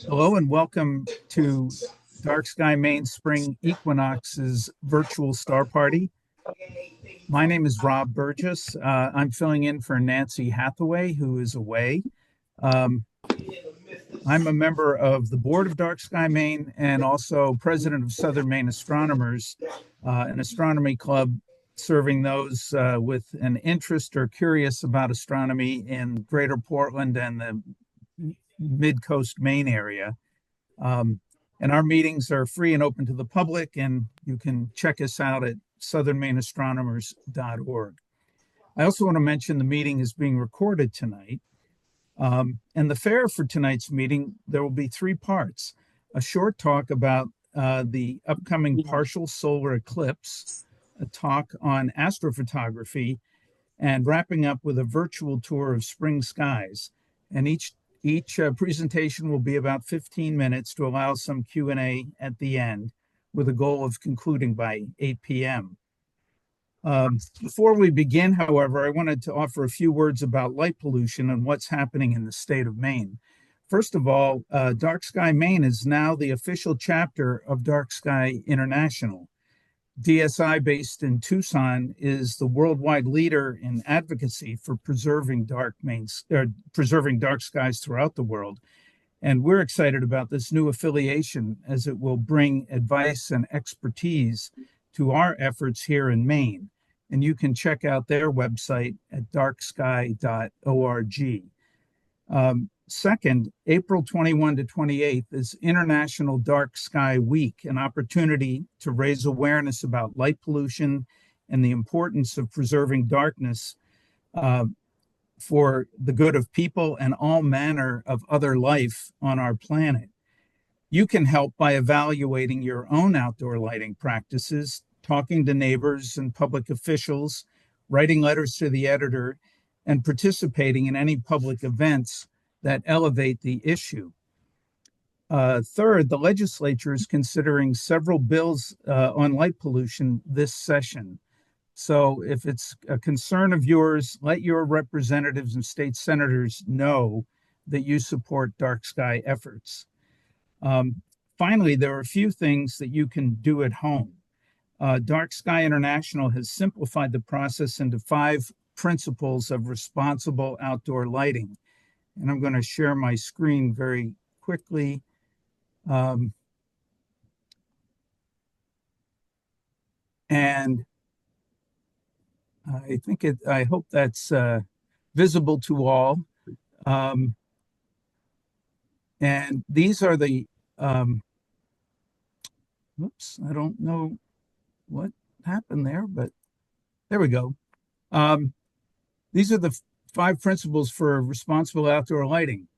Hello and welcome to Dark Sky Maine Spring Equinox's virtual star party. My name is Rob Burgess. I'm filling in for Nancy Hathaway, who is away. Um, I'm a member of the board of Dark Sky Maine and also president of Southern Maine Astronomers, an astronomy club serving those with an interest or curious about astronomy in Greater Portland and the Mid-Coast Maine area. Um, and our meetings are free and open to the public, and you can check us out at southernmaineastronomers.org. I also want to mention the meeting is being recorded tonight. And the fare for tonight's meeting, there will be three parts. A short talk about the upcoming partial solar eclipse, a talk on astrophotography, and wrapping up with a virtual tour of spring skies. And each presentation will be about 15 minutes to allow some Q&A at the end, with a goal of concluding by 8 p.m. Before we begin, however, I wanted to offer a few words about light pollution and what's happening in the state of Maine. First of all, Dark Sky Maine is now the official chapter of Dark Sky International. DSI, based in Tucson, is the worldwide leader in advocacy for preserving dark skies throughout the world. And we're excited about this new affiliation as it will bring advice and expertise to our efforts here in Maine. And you can check out their website at darksky.org. Second, April 21 to 28th is International Dark Sky Week, an opportunity to raise awareness about light pollution and the importance of preserving darkness for the good of people and all manner of other life on our planet. You can help by evaluating your own outdoor lighting practices, talking to neighbors and public officials, writing letters to the editor, and participating in any public events that elevate the issue. Third, the legislature is considering several bills on light pollution this session. So if it's a concern of yours, let your representatives and state senators know that you support dark sky efforts. Finally, there are a few things that you can do at home. Dark Sky International has simplified the process into 5 principles of responsible outdoor lighting. And I'm going to share my screen very quickly. And I hope that's visible to all. And these are the, oops, I don't know what happened there, but there we go. These are the 5 principles for responsible outdoor lighting.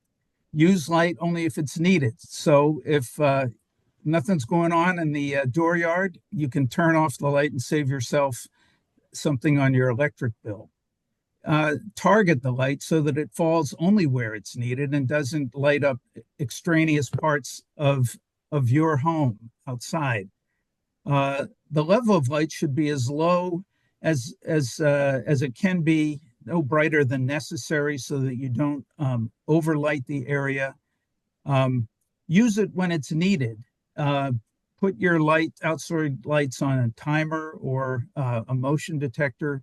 Use light only if it's needed. So if nothing's going on in the dooryard, you can turn off the light and save yourself something on your electric bill. Target the light so that it falls only where it's needed and doesn't light up extraneous parts of your home outside. The level of light should be as low as it can be, no brighter than necessary so that you don't overlight the area. Use it when it's needed. Put your outside lights on a timer or a motion detector.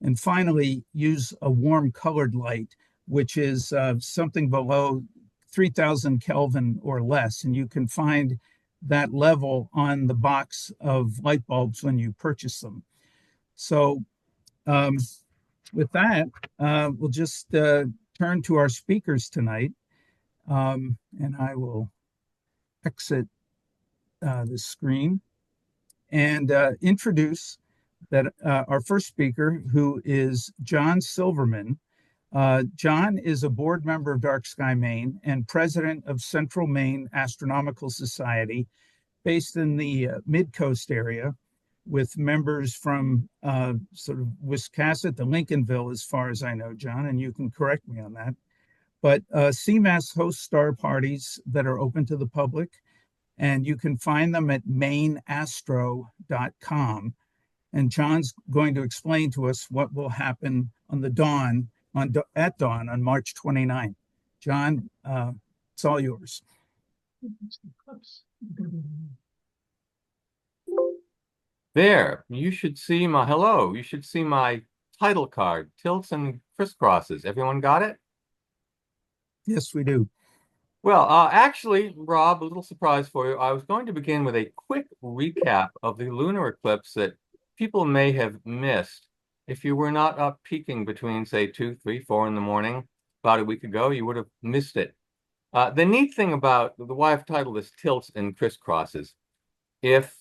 And finally, use a warm colored light, which is something below 3000 Kelvin or less. And you can find that level on the box of light bulbs when you purchase them. So with that, we'll just turn to our speakers tonight. And I will exit the screen and introduce our first speaker, who is Jon Silverman. Jon is a board member of Dark Sky Maine and president of Central Maine Astronomical Society, based in the Mid-Coast area, with members from sort of Wiscasset to Lincolnville, as far as I know, Jon, and you can correct me on that. But CMAS hosts star parties that are open to the public, and you can find them at maineastro.com. And Jon's going to explain to us what will happen on at dawn on March 29th. Jon, it's all yours. There, you should see my, hello, you should see my title card, tilts and crisscrosses. Everyone got it? Yes, we do. Well, actually, Rob, a little surprise for you. I was going to begin with a quick recap of the lunar eclipse that people may have missed. If you were not up peaking between, say, 2, 3, 4 in the morning about a week ago, you would have missed it. The neat thing about the why I've titled this tilts and crisscrosses, if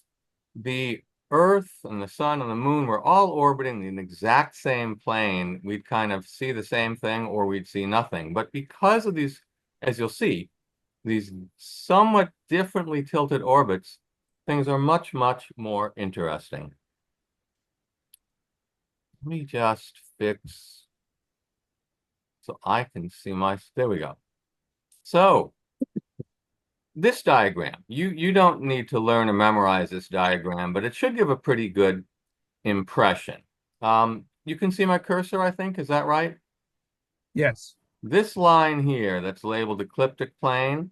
the Earth and the sun and the moon were all orbiting in the exact same plane, we'd kind of see the same thing or we'd see nothing. But because of these, as you'll see, these somewhat differently tilted orbits, things are much, much more interesting. Let me just fix so I can see my, there we go. So this diagram, you don't need to learn or memorize this diagram, but it should give a pretty good impression. You can see my cursor, I think, is that right? Yes. This line here that's labeled ecliptic plane,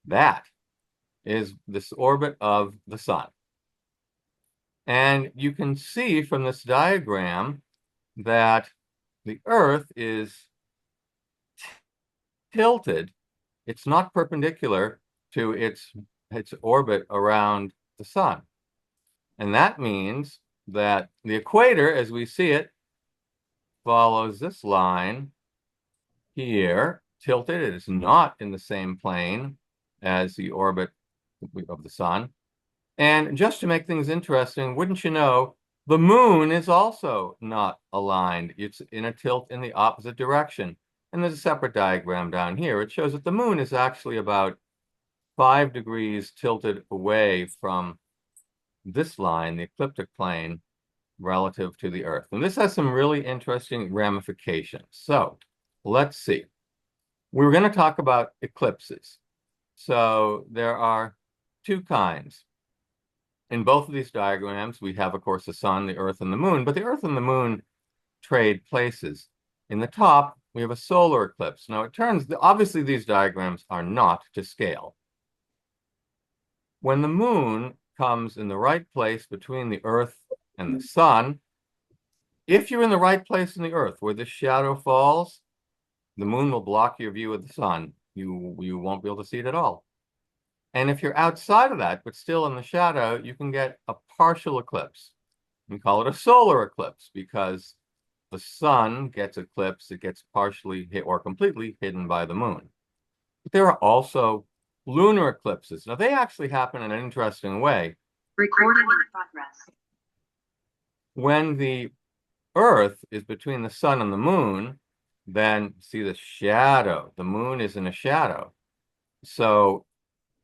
that is this orbit of the sun. And you can see from this diagram that the Earth is tilted. It's not perpendicular to its orbit around the sun. And that means that the equator, as we see it, follows this line here, tilted. It is not in the same plane as the orbit of the sun. And just to make things interesting, wouldn't you know, the moon is also not aligned. It's in a tilt in the opposite direction. And there's a separate diagram down here. It shows that the moon is actually about 5 degrees tilted away from this line, the ecliptic plane, relative to the Earth. And this has some really interesting ramifications. So let's see. We were going to talk about eclipses. So there are two kinds. In both of these diagrams, we have, of course, the sun, the Earth, and the moon, but the Earth and the moon trade places. In the top, we have a solar eclipse. Now, it turns, obviously, these diagrams are not to scale. When the moon comes in the right place between the Earth and the sun, if you're in the right place in the Earth where the shadow falls, the moon will block your view of the sun. You won't be able to see it at all. And if you're outside of that, but still in the shadow, you can get a partial eclipse. We call it a solar eclipse because the sun gets eclipsed, it gets partially hit or completely hidden by the moon. But there are also lunar eclipses. Now, they actually happen in an interesting way. Recording in progress. When the Earth is between the sun and the moon, then see the shadow. The moon is in a shadow. So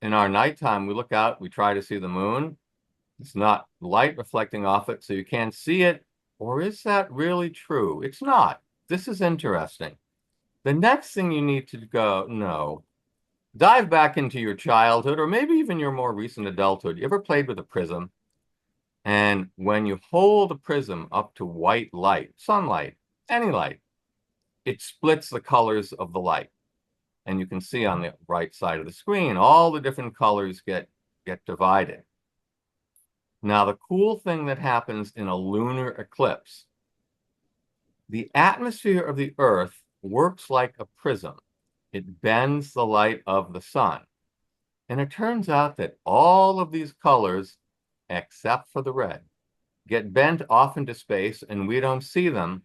in our nighttime, we look out, we try to see the moon. It's not light reflecting off it, so you can't see it. Or is that really true? It's not. This is interesting. The next thing you need to know, dive back into your childhood or maybe even your more recent adulthood. You ever played with a prism? And when you hold a prism up to white light, sunlight, any light, it splits the colors of the light. And you can see on the right side of the screen, all the different colors get divided. Now, the cool thing that happens in a lunar eclipse, the atmosphere of the Earth works like a prism. It bends the light of the sun. And it turns out that all of these colors, except for the red, get bent off into space and we don't see them,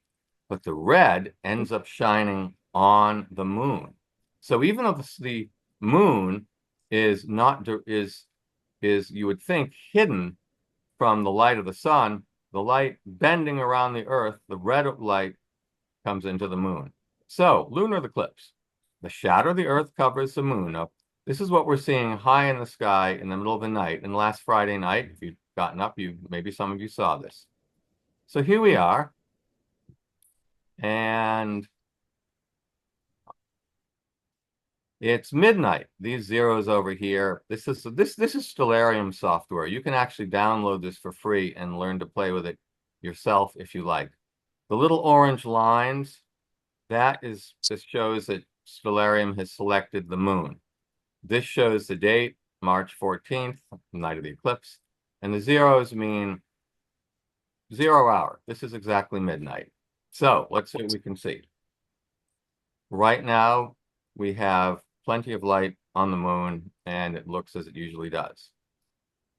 but the red ends up shining on the moon. So even though the moon is not is you would think hidden from the light of the sun, the light bending around the Earth, the red light comes into the moon. So lunar eclipse, the shadow of the Earth covers the moon up. This is what we're seeing high in the sky in the middle of the night. And last Friday night, if you've gotten up, maybe some of you saw this. So here we are, and it's midnight. These zeros over here. This is Stellarium software. You can actually download this for free and learn to play with it yourself if you like. The little orange lines, this shows that Stellarium has selected the moon. This shows the date, March 14th, night of the eclipse, and the zeros mean 0 hour. This is exactly midnight. So let's see what we can see. Right now, we have plenty of light on the moon, and it looks as it usually does.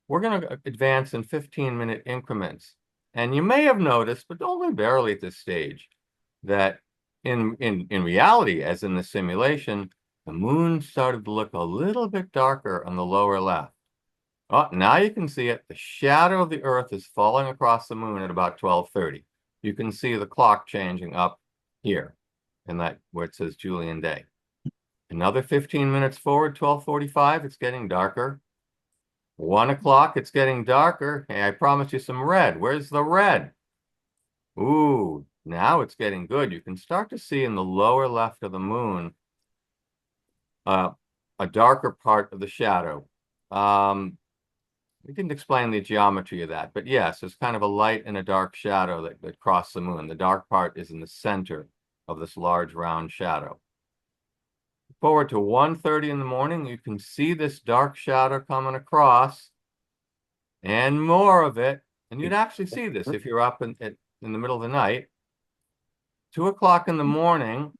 We're going to advance in 15-minute increments. And you may have noticed, but only barely at this stage, that in reality, as in the simulation, the moon started to look a little bit darker on the lower left. Oh, now you can see it. The shadow of the Earth is falling across the moon at about 12:30. You can see the clock changing up here, in that where it says Julian day. Another 15 minutes forward, 12:45, it's getting darker. 1 o'clock, it's getting darker. Hey, I promised you some red. Where's the red? Ooh, now it's getting good. You can start to see in the lower left of the moon a darker part of the shadow. We didn't explain the geometry of that, but yes, there's kind of a light and a dark shadow that cross the moon. The dark part is in the center of this large round shadow. Forward to 1:30 in the morning, you can see this dark shadow coming across and more of it. And you'd actually see this if you're up in the middle of the night. 2 o'clock in the morning,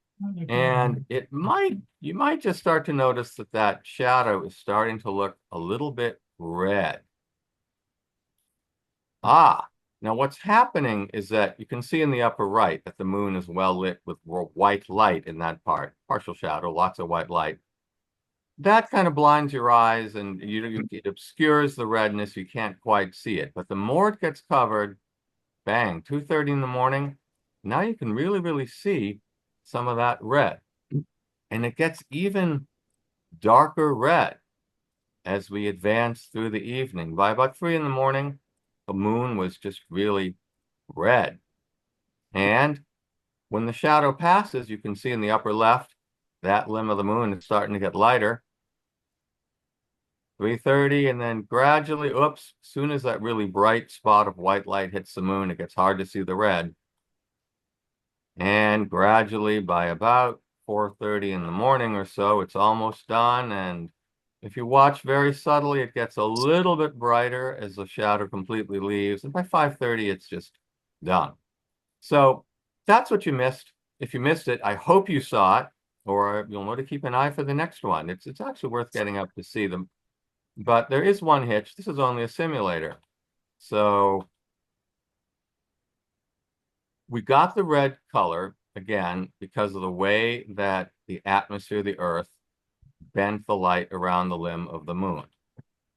and you might just start to notice that shadow is starting to look a little bit red. Now what's happening is that you can see in the upper right that the moon is well lit with white light in that part, partial shadow, lots of white light. That kind of blinds your eyes and it obscures the redness. You can't quite see it. But the more it gets covered, bang, 2:30 in the morning, now you can really, really see some of that red. And it gets even darker red as we advance through the evening. By about 3 in the morning, the moon was just really red. And when the shadow passes, you can see in the upper left, that limb of the moon is starting to get lighter. 3:30, and then gradually, oops, as soon as that really bright spot of white light hits the moon, it gets hard to see the red. And gradually, by about 4:30 in the morning or so, it's almost done. And if you watch very subtly, it gets a little bit brighter as the shadow completely leaves. And by 5:30, it's just done. So that's what you missed. If you missed it, I hope you saw it, or you'll know to keep an eye for the next one. It's actually worth getting up to see them. But there is one hitch. This is only a simulator. So we got the red color, again, because of the way that the atmosphere of the Earth bent the light around the limb of the moon.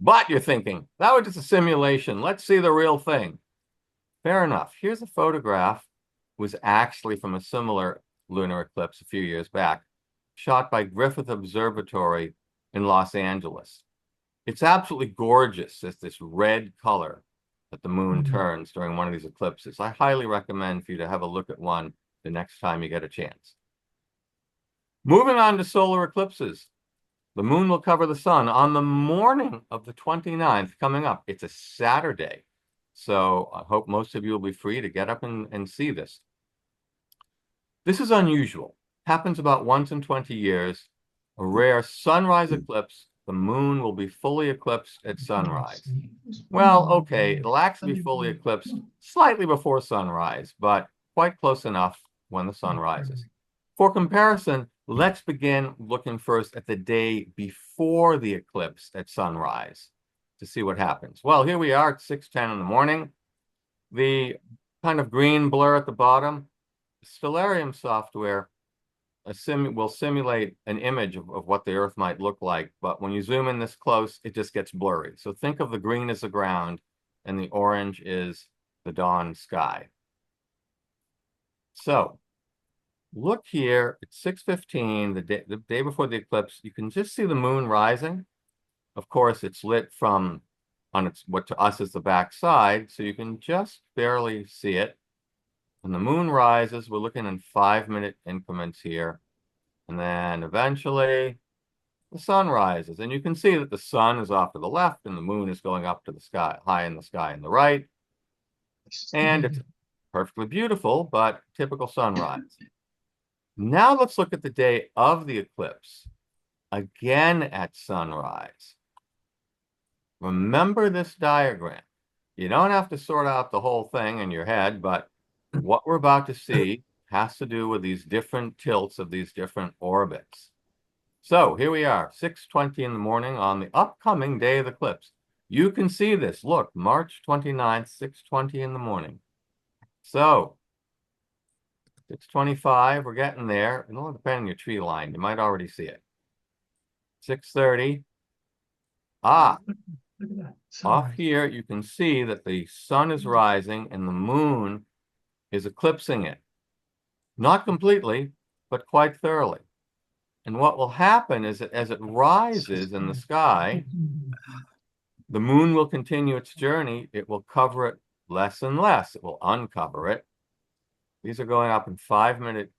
But you're thinking, that was just a simulation. Let's see the real thing. Fair enough. Here's a photograph. It was actually from a similar lunar eclipse a few years back, shot by Griffith Observatory in Los Angeles. It's absolutely gorgeous. It's this red color that the moon turns during one of these eclipses. I highly recommend for you to have a look at one the next time you get a chance. Moving on to solar eclipses. The moon will cover the sun on the morning of the 29th coming up. It's a Saturday. So I hope most of you will be free to get up and see this. This is unusual. Happens about once in 20 years. A rare sunrise eclipse. The moon will be fully eclipsed at sunrise. Well, okay, it'll actually be fully eclipsed slightly before sunrise, but quite close enough when the sun rises. For comparison, let's begin looking first at the day before the eclipse at sunrise to see what happens. Well, here we are at 6:10 in the morning. The kind of green blur at the bottom, Stellarium software will simulate an image of what the Earth might look like, but when you zoom in this close, it just gets blurry. So think of the green as the ground, and the orange is the dawn sky. So look here at 6:15, the day before the eclipse. You can just see the moon rising. Of course, it's lit from on what to us is the back side, so you can just barely see it. When the moon rises, we're looking in 5-minute increments here. And then eventually the sun rises. And you can see that the sun is off to the left and the moon is going up to the sky, high in the sky on the right. And it's perfectly beautiful, but typical sunrise. Now let's look at the day of the eclipse. again at sunrise. Remember this diagram. You don't have to sort out the whole thing in your head, but what we're about to see has to do with these different tilts of these different orbits. So here we are, 6:20 in the morning on the upcoming day of the eclipse. You can see this. Look, March 29th, 6:20 in the morning. So 6:25, we're getting there. It'll depend on your tree line. You might already see it. 6:30. Ah, Look at that. off Sunrise. here, you can see that the sun is rising and the moon is eclipsing it. Not completely, but quite thoroughly. And what will happen is that as it rises in the sky, the moon will continue its journey. It will cover it less and less. It will uncover it. These are going up in 5-minute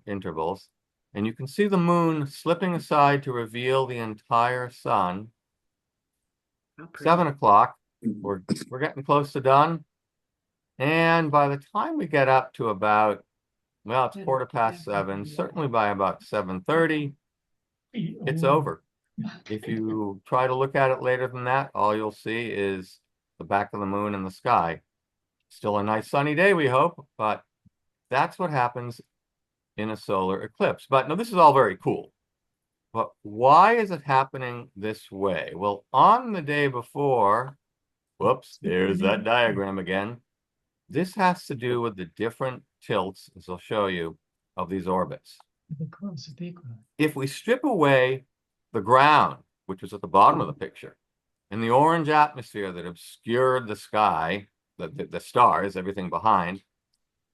intervals. And you can see the moon slipping aside to reveal the entire sun. 7 o'clock, we're getting close to done. And by the time we get up to about, well, it's 7:15, certainly by about 7:30, it's over. If you try to look at it later than that, all you'll see is the back of the moon in the sky. Still a nice sunny day, we hope, but that's what happens in a solar eclipse. But no, this is all very cool. But why is it happening this way? Well, on the day before, whoops, there's that diagram again. This has to do with the different tilts, as I'll show you, of these orbits. If we strip away the ground, which was at the bottom of the picture, and the orange atmosphere that obscured the sky, the stars, everything behind,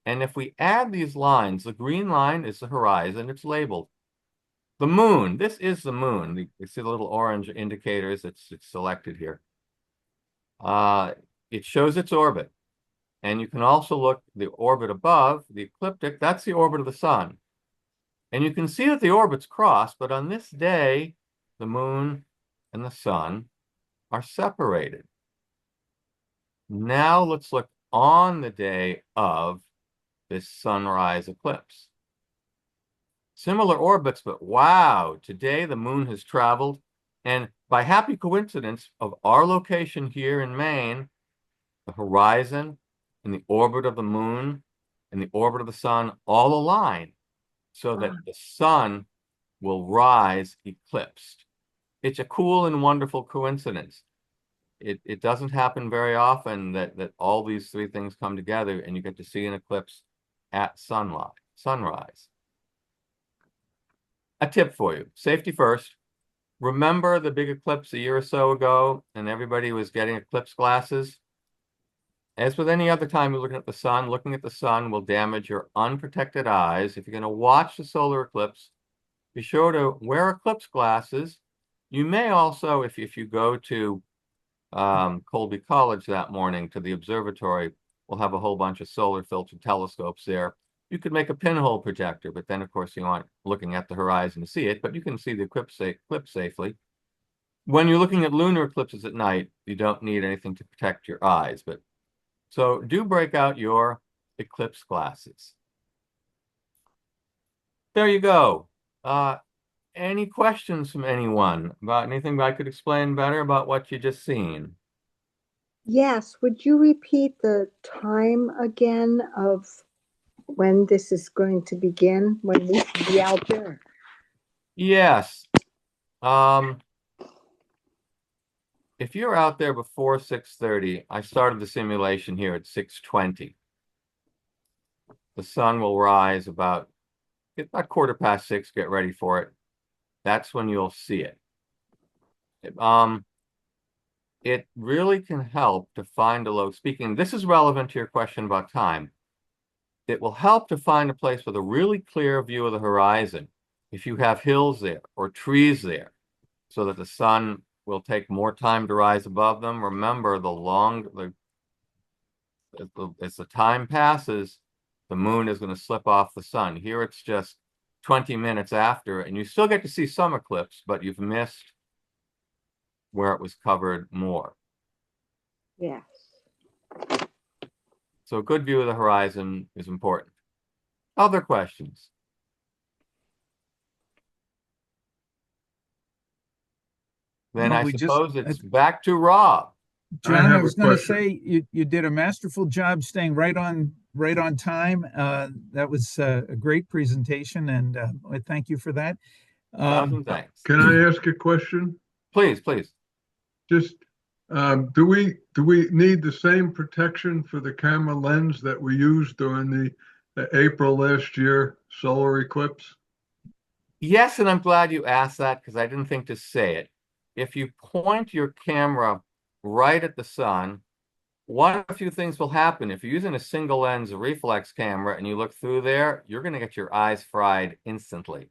and if we add these lines, the green line is the horizon, it's labeled. The moon, this is the moon. You see the little orange indicators, it's selected here. It shows its orbit. And you can also look the orbit above, the ecliptic, that's the orbit of the sun. And you can see that the orbits cross, but on this day, the moon and the sun are separated. Now let's look on the day of this sunrise eclipse. Similar orbits, but wow, today the moon has traveled, and by happy coincidence of our location here in Maine, the horizon and the orbit of the moon and the orbit of the sun all align so that the sun will rise eclipsed. It's a cool and wonderful coincidence. It doesn't happen very often that all these three things come together and you get to see an eclipse at sunrise. A tip for you, safety first. Remember the big eclipse a year or so ago and everybody was getting eclipse glasses? As with any other time you're looking at the sun will damage your unprotected eyes. If you're going to watch the solar eclipse, be sure to wear eclipse glasses. You may also, if you go to Colby College that morning to the observatory, we'll have a whole bunch of solar filtered telescopes there. You could make a pinhole projector, but then of course you aren't looking at the horizon to see it, but you can see the eclipse safely. When you're looking at lunar eclipses at night, you don't need anything to protect your eyes, but so do break out your eclipse glasses. There you go. Any questions from anyone about anything I could explain better about what you just seen? Yes, would you repeat the time again of when this is going to begin, when we should be out there? Yes. If you're out there before 6:30, I started the simulation here at 6:20. The sun will rise about 6:15, get ready for it. That's when you'll see it. It really can help to find a low, this is relevant to your question about time. It will help to find a place with a really clear view of the horizon. If you have hills there or trees there, so that the sun will take more time to rise above them. Remember, as the time passes, the moon is going to slip off the sun. Here it's just 20 minutes after, and you still get to see some eclipse, but you've missed where it was covered more. Yes. So a good view of the horizon is important. Other questions? then Well, I we just, suppose it's back to Rob. John, I have a was going to question. say you did a masterful job staying right on time. That was a great presentation, and I thank you for that. Thousand thanks. Can I ask a question? Please, please. Just, do we need the same protection for the camera lens that we used during the April last year solar eclipse? Yes, and I'm glad you asked that because I didn't think to say it. If you point your camera right at the sun, one of a few things will happen. If you're using a single lens reflex camera and you look through there, you're going to get your eyes fried instantly.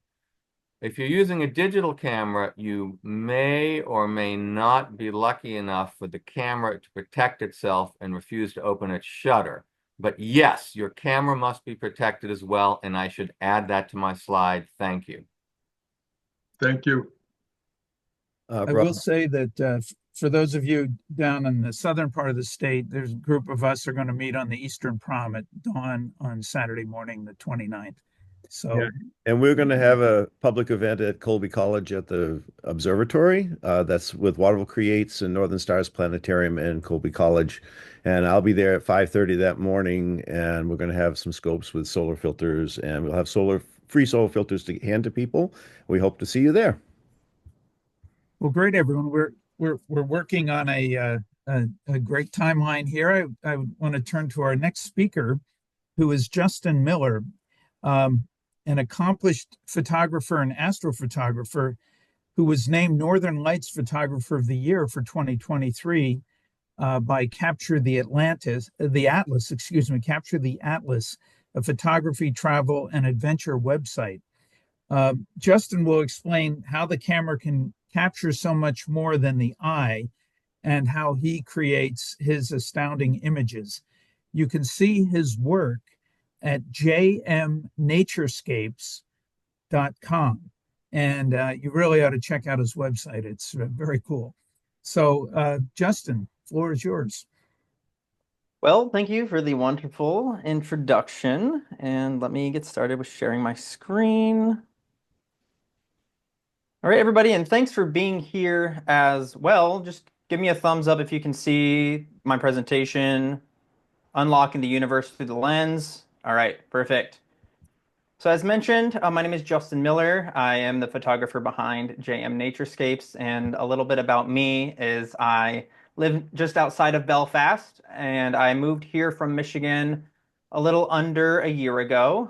If you're using a digital camera, you may or may not be lucky enough for the camera to protect itself and refuse to open its shutter. But yes, your camera must be protected as well, and I should add that to my slide. Thank you. Thank you. I Rob, will say that for those of you down in the southern part of the state, there's a group of us are going to meet on the Eastern Prom at dawn on Saturday morning, the 29th. So, Yeah. and we're going to have a public event at Colby College at the observatory. That's with Waterville Creates and Northern Stars Planetarium and Colby College. And I'll be there at 5:30 that morning, and we're going to have some scopes with solar filters, and we'll have free solar filters to hand to people. We hope to see you there. well, great, everyone. We're working on a great timeline here. I want to turn to our next speaker, who is Justin Miller, an accomplished photographer and astrophotographer who was named Northern Lights Photographer of the Year for 2023 by Capture the Atlas, Capture the Atlas, a photography, travel, and adventure website. Justin will explain how the camera can capture so much more than the eye and how he creates his astounding images. You can see his work at jmnaturescapes.com. And you really ought to check out his website. It's very cool. So, Justin, floor is yours. Well, thank you for the wonderful introduction. And let me get started with sharing my screen. All right, everybody, and thanks for being here as well. Just give me a thumbs up if you can see my presentation, Unlocking the Universe Through the Lens. All right, perfect. So as mentioned, my name is Justin Miller. I am the photographer behind JM Naturescapes, and a little bit about me is I live just outside of Belfast, and I moved here from Michigan a little under a year ago.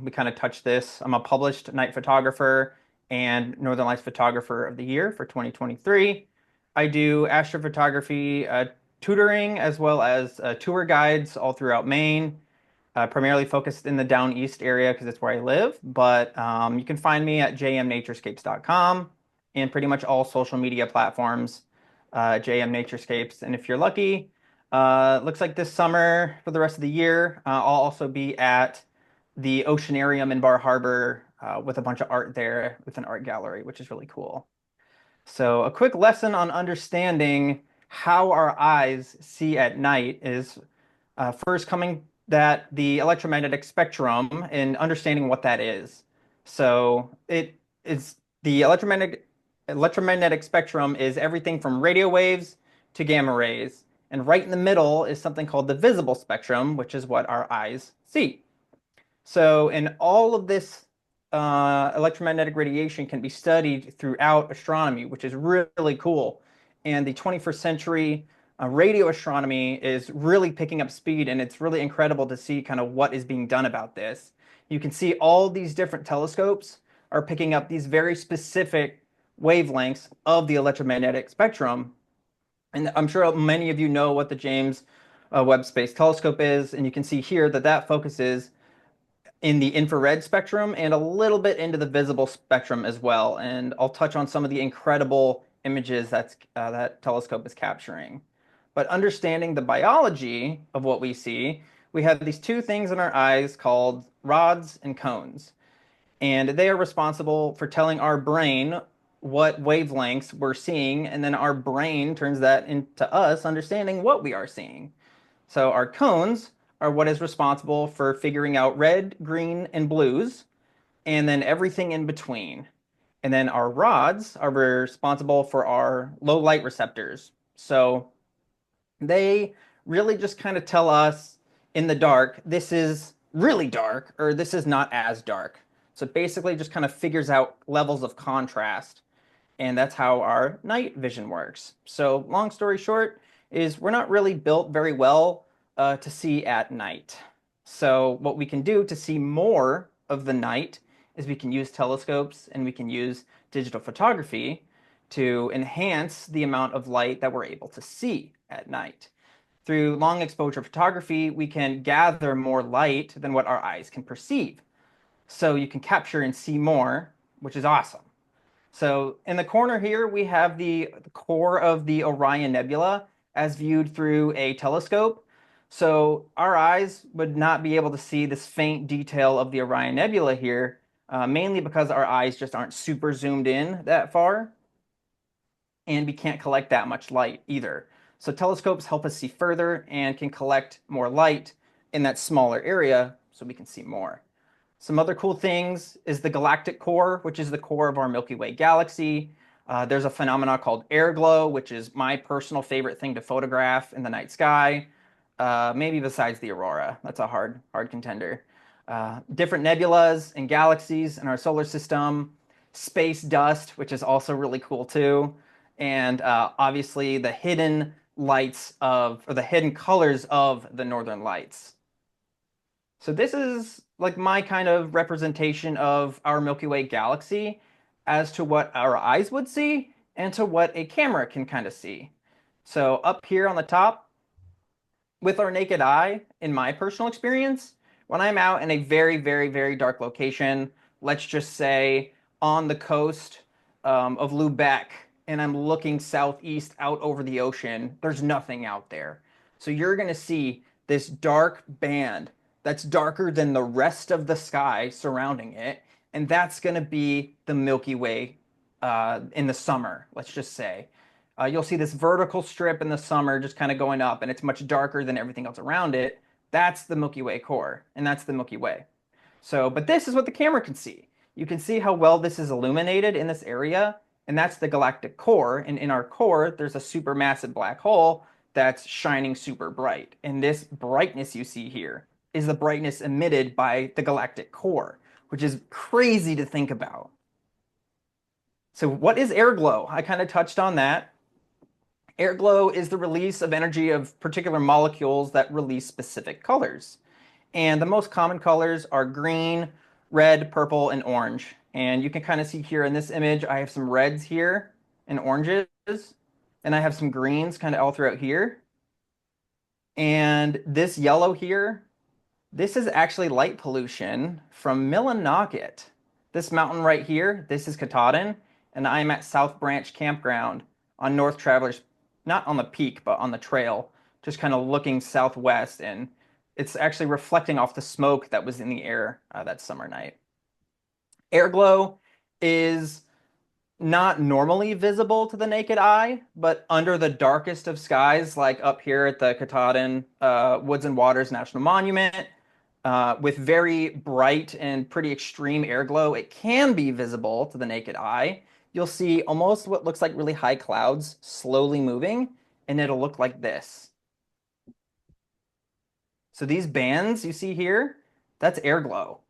We kind of touched this. I'm a published night photographer and Northern Lights Photographer of the Year for 2023. I do astrophotography tutoring as well as tour guides all throughout Maine. Primarily focused in the down east area because it's where I live, but you can find me at jmnaturescapes.com and pretty much all social media platforms, JM Naturescapes. And if you're lucky, looks like this summer for the rest of the year, I'll also be at the Oceanarium in Bar Harbor with a bunch of art there with an art gallery, which is really cool. So a quick lesson on understanding how our eyes see at night is first coming that the electromagnetic spectrum and understanding what that is. So it is the electromagnetic spectrum is everything from radio waves to gamma rays. And right in the middle is something called the visible spectrum, which is what our eyes see. So in all of this electromagnetic radiation can be studied throughout astronomy, which is really cool. And the 21st century radio astronomy is really picking up speed, and it's really incredible to see kind of what is being done about this. You can see all these different telescopes are picking up these very specific wavelengths of the electromagnetic spectrum. And I'm sure many of you know what the James Webb Space Telescope is, and you can see here that that focuses in the infrared spectrum and a little bit into the visible spectrum as well. And I'll touch on some of the incredible images that telescope is capturing. But understanding the biology of what we see, we have these two things in our eyes called rods and cones. And they are responsible for telling our brain what wavelengths we're seeing, and then our brain turns that into us understanding what we are seeing. So our cones are what is responsible for figuring out red, green, and blues, and then everything in between. And then our rods are responsible for our low light receptors. So they really just kind of tell us in the dark, this is really dark or this is not as dark. So it basically just kind of figures out levels of contrast. And that's how our night vision works. So long story short is we're not really built very well to see at night. So what we can do to see more of the night is we can use telescopes and we can use digital photography to enhance the amount of light that we're able to see at night. Through long exposure photography, we can gather more light than what our eyes can perceive. So you can capture and see more, which is awesome. So in the corner here, we have the core of the Orion Nebula as viewed through a telescope. So our eyes would not be able to see this faint detail of the Orion Nebula here, mainly because our eyes just aren't super zoomed in that far. And we can't collect that much light either. So telescopes help us see further and can collect more light in that smaller area so we can see more. Some other cool things is the galactic core, which is the core of our Milky Way galaxy. There's a phenomenon called air glow, which is my personal favorite thing to photograph in the night sky. Maybe besides the aurora. That's a hard contender. Different nebulas and galaxies in our solar system. Space dust, which is also really cool too. And obviously the hidden lights of, or the hidden colors of the northern lights. So this is like my kind of representation of our Milky Way galaxy as to what our eyes would see and to what a camera can kind of see. So up here on the top, with our naked eye, in my personal experience, when I'm out in a very, very, very dark location, let's just say on the coast of Lubeck, and I'm looking southeast out over the ocean, there's nothing out there. So you're going to see this dark band that's darker than the rest of the sky surrounding it, and that's going to be the Milky Way in the summer, let's just say. You'll see this vertical strip in the summer just kind of going up, and it's much darker than everything else around it. That's the Milky Way core, and that's the Milky Way. So, but this is what the camera can see. You can see how well this is illuminated in this area, and that's the galactic core. And in our core, there's a supermassive black hole that's shining super bright. And this brightness you see here is the brightness emitted by the galactic core, which is crazy to think about. So what is air glow? I kind of touched on that. Air glow is the release of energy of particular molecules that release specific colors. And the most common colors are green, red, purple, and orange. And you can kind of see here in this image, I have some reds here and oranges, and I have some greens kind of all throughout here. And this yellow here, this is actually light pollution from Millinocket. This mountain right here, this is Katahdin, and I'm at South Branch Campground on North Travelers, not on the peak, but on the trail, just kind of looking southwest, and it's actually reflecting off the smoke that was in the air that summer night. Air glow is not normally visible to the naked eye, but under the darkest of skies, like up here at the Katahdin Woods and Waters National Monument, with very bright and pretty extreme air glow, it can be visible to the naked eye. You'll see almost what looks like really high clouds slowly moving, and it'll look like this. So these bands you see here, that's air glow.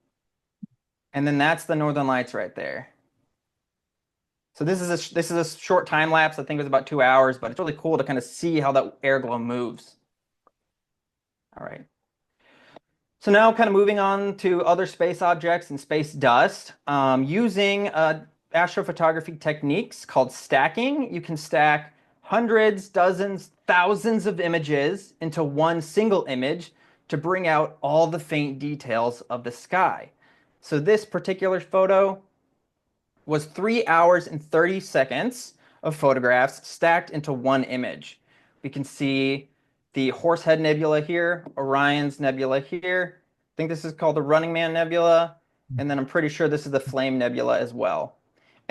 And then that's the northern lights right there. So this is a short time lapse. I think it was about 2 hours, but it's really cool to kind of see how that air glow moves. All right. So now kind of moving on to other space objects and space dust. Using astrophotography techniques called stacking, you can stack hundreds, dozens, thousands of images into one single image to bring out all the faint details of the sky. So this particular photo was 3 hours and 30 seconds of photographs stacked into one image. We can see the Horsehead Nebula here, Orion's Nebula here. I think this is called the Running Man Nebula. And then I'm pretty sure this is the Flame Nebula as well.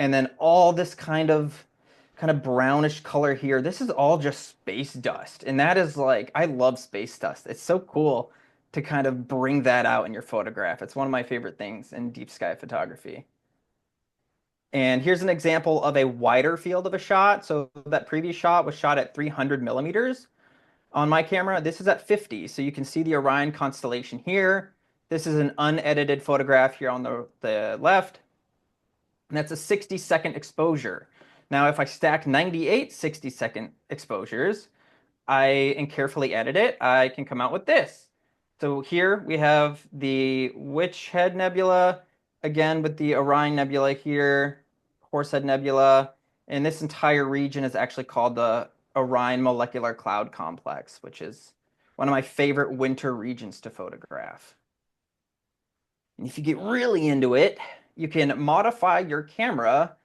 And then all this kind of brownish color here, this is all just space dust. And that is like, I love space dust. It's so cool to kind of bring that out in your photograph. It's one of my favorite things in deep sky photography. And here's an example of a wider field of a shot. So that previous shot was shot at 300 millimeters on my camera. This is at 50. So you can see the Orion constellation here. This is an unedited photograph here on the left. And that's a 60-second exposure. Now, if I stack 98 60-second exposures, and carefully edit it, I can come out with this. So here we have the Witch Head Nebula, again with the Orion Nebula here, Horsehead Nebula, and this entire region is actually called the Orion Molecular Cloud Complex, which is one of my favorite winter regions to photograph. And if you get really into it, you can modify your camera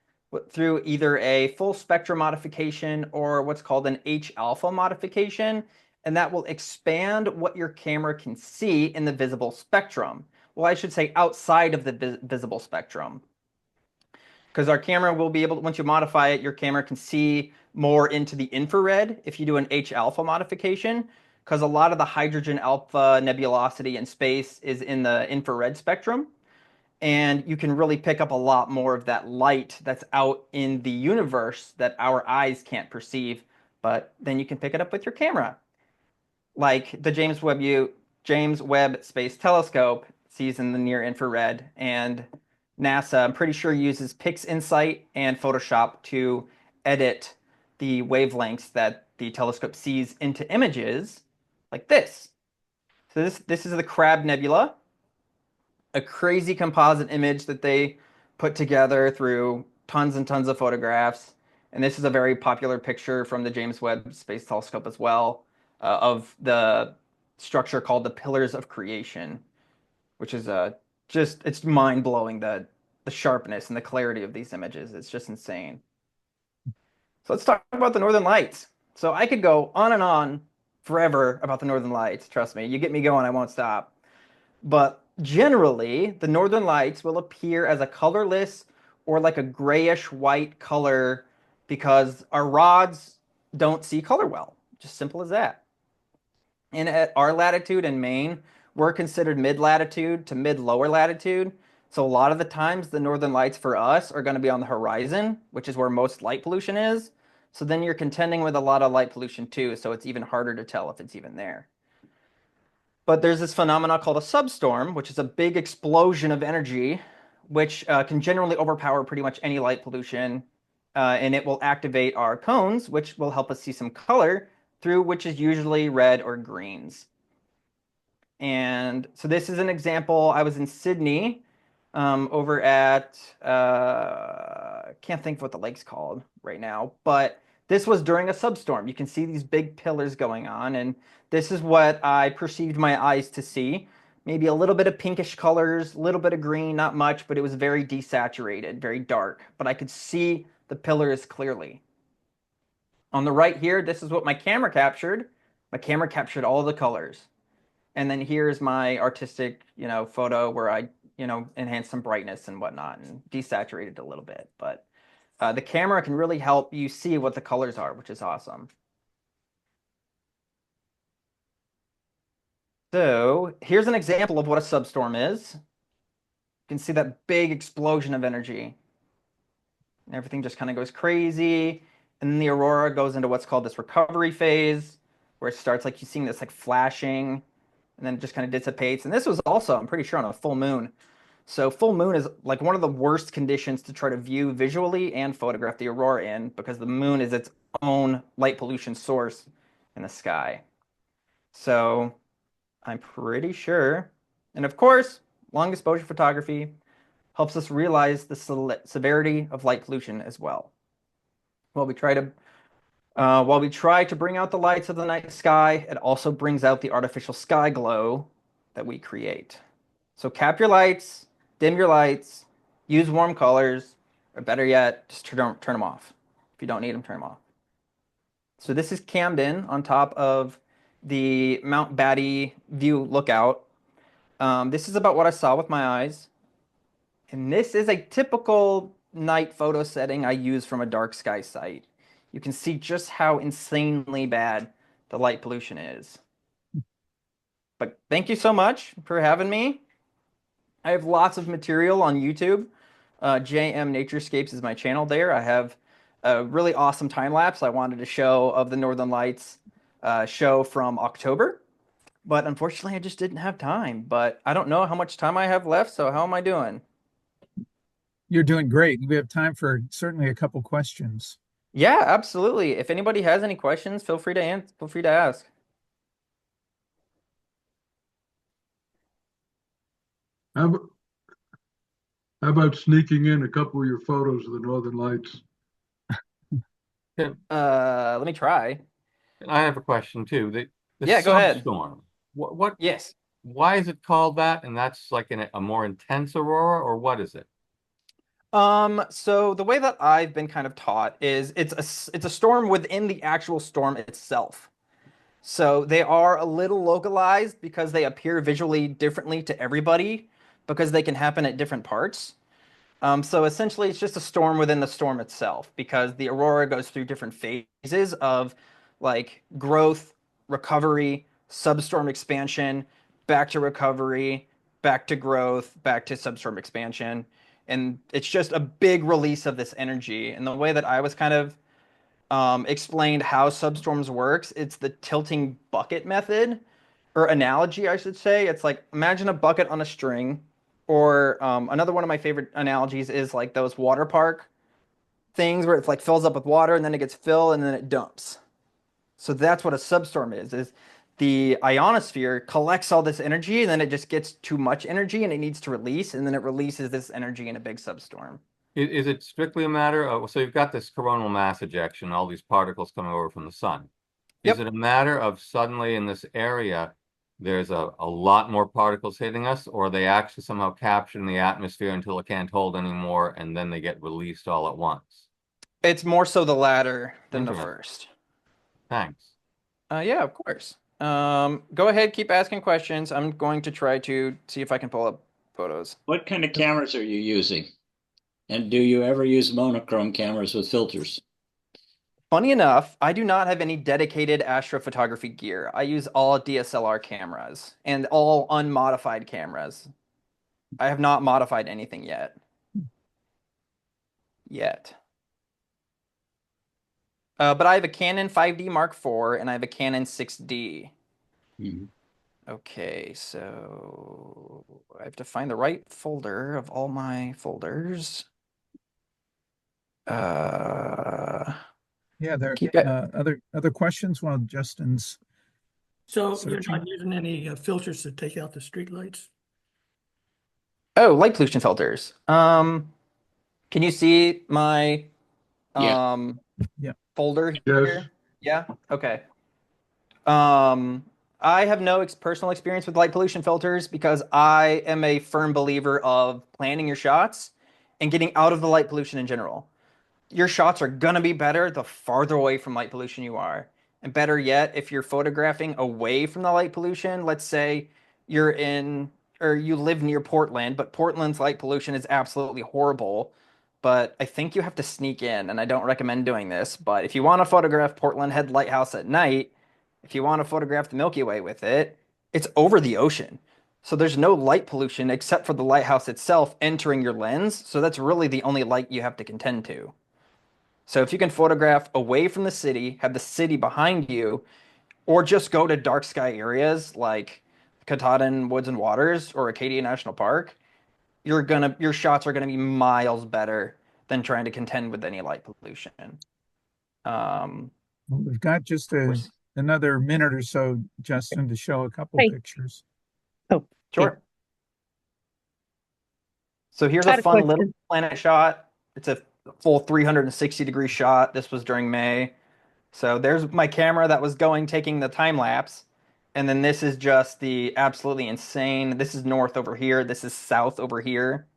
through either a full spectrum modification or what's called an H-alpha modification, and that will expand what your camera can see in the visible spectrum. Well, I should say outside of the visible spectrum. Because our camera will be able to, once you modify it, your camera can see more into the infrared if you do an H-alpha modification, because a lot of the hydrogen alpha nebulosity in space is in the infrared spectrum. And you can really pick up a lot more of that light that's out in the universe that our eyes can't perceive, but then you can pick it up with your camera. Like the James Webb Space Telescope sees in the near infrared, and NASA, I'm pretty sure, uses PixInsight and Photoshop to edit the wavelengths that the telescope sees into images like this. So this is the Crab Nebula, a crazy composite image that they put together through tons and tons of photographs. And this is a very popular picture from the James Webb Space Telescope as well, of the structure called the Pillars of Creation, which is it's mind-blowing, the sharpness and the clarity of these images. It's just insane. So let's talk about the Northern Lights. So I could go on and on forever about the Northern Lights. Trust me, you get me going, I won't stop. But generally, the Northern Lights will appear as a colorless or like a grayish white color because our rods don't see color well. Just simple as that. And at our latitude in Maine, we're considered mid-latitude to mid-lower latitude. So a lot of the times the Northern Lights for us are going to be on the horizon, which is where most light pollution is. So then you're contending with a lot of light pollution too, so it's even harder to tell if it's even there. But there's this phenomenon called a substorm, which is a big explosion of energy, which can generally overpower pretty much any light pollution. And it will activate our cones, which will help us see some color through, which is usually red or greens. And so this is an example. I was in Sydney over at, can't think of what the lake's called right now, but this was during a substorm. You can see these big pillars going on, and this is what I perceived my eyes to see. Maybe a little bit of pinkish colors, a little bit of green, not much, but it was very desaturated, very dark. But I could see the pillars clearly. On the right here, this is what my camera captured. My camera captured all the colors. And then here's my artistic, photo where I, enhanced some brightness and whatnot and desaturated a little bit. But the camera can really help you see what the colors are, which is awesome. So here's an example of what a substorm is. You can see that big explosion of energy. And everything just kind of goes crazy. And then the aurora goes into what's called this recovery phase, where it starts like you're seeing this like flashing, and then it just kind of dissipates. And this was also, I'm pretty sure, on a full moon. So full moon is like one of the worst conditions to try to view visually and photograph the aurora in, because the moon is its own light pollution source in the sky. So I'm pretty sure. And of course, long exposure photography helps us realize the severity of light pollution as well. While we try to bring out the lights of the night sky, it also brings out the artificial sky glow that we create. So cap your lights, dim your lights, use warm colors, or better yet, just turn them off. If you don't need them, turn them off. So this is Camden on top of the Mount Batty view lookout. This is about what I saw with my eyes. And this is a typical night photo setting I use from a dark sky site. You can see just how insanely bad the light pollution is. But thank you so much for having me. I have lots of material on YouTube JM Naturescapes is my channel there. I have a really awesome time lapse I wanted to show of the Northern Lights show from October, but unfortunately I just didn't have time. But I don't know how much time I have left, so how am I doing? You're doing great. We have time for certainly a couple questions. Yeah, absolutely. If anybody has any questions, feel free to ask. How, ab- how about sneaking in a couple of your photos of the Northern Lights? Let me try. I have a question too. The Yeah, go ahead. substorm. What Yes. why is it called that? And that's like a more intense aurora, or what is it? So the way that I've been kind of taught is it's a storm within the actual storm itself. So they are a little localized because they appear visually differently to everybody because they can happen at different parts. So essentially, it's just a storm within the storm itself because the aurora goes through different phases of like growth, recovery, substorm expansion, back to recovery, back to growth, back to substorm expansion. And it's just a big release of this energy. And the way that I was kind of explained how substorms works, it's the tilting bucket method or analogy, I should say. It's like imagine a bucket on a string, or another one of my favorite analogies is like those water park things where it's like fills up with water and then it gets filled and then it dumps. So that's what a substorm is the ionosphere collects all this energy and then it just gets too much energy and it needs to release and then it releases this energy in a big substorm. Is it strictly a matter of, so you've got this coronal mass ejection, all these particles coming over from the sun. Is Yep. it a matter of suddenly in this area, there's a lot more particles hitting us, or they actually somehow capture in the atmosphere until it can't hold anymore, and then they get released all at once? It's more so the latter than the Interesting. first. Thanks. Yeah, of course. Go ahead, keep asking questions. I'm going to try to see if I can pull up photos. What kind of cameras are you using? And do you ever use monochrome cameras with filters? Funny enough, I do not have any dedicated astrophotography gear. I use all DSLR cameras and all unmodified cameras. I have not modified anything yet. But I have a Canon 5D Mark IV and I have a Canon 6D. Mhm. Okay, so I have to find the right folder of all my folders. Yeah, there Keep it. other questions while Justin's So you're searching? not using any filters to take out the streetlights? Oh, light pollution filters. Can you see my Yeah. Yeah. folder Yes. here? Yeah. Okay. I have no personal experience with light pollution filters because I am a firm believer of planning your shots and getting out of the light pollution in general. Your shots are gonna be better the farther away from light pollution you are. And better yet, if you're photographing away from the light pollution, let's say you're in or you live near Portland, but Portland's light pollution is absolutely horrible. But I think you have to sneak in, and I don't recommend doing this. But if you want to photograph Portland Head Lighthouse at night, if you want to photograph the Milky Way with it, it's over the ocean. So there's no light pollution except for the lighthouse itself entering your lens. So that's really the only light you have to contend to. So if you can photograph away from the city, have the city behind you, or just go to dark sky areas like Katahdin Woods and Waters or Acadia National Park, your shots are gonna be miles better than trying to contend with any light pollution. Um, Well, we've got just another minute or so, Justin, to show a couple Hey. pictures. Oh, sure. So here's Got a a fun little question. planet shot. It's a full 360-degree shot. This was during May. So there's my camera that was taking the time lapse. And then this is just the absolutely insane. This is north over here. This is south over here.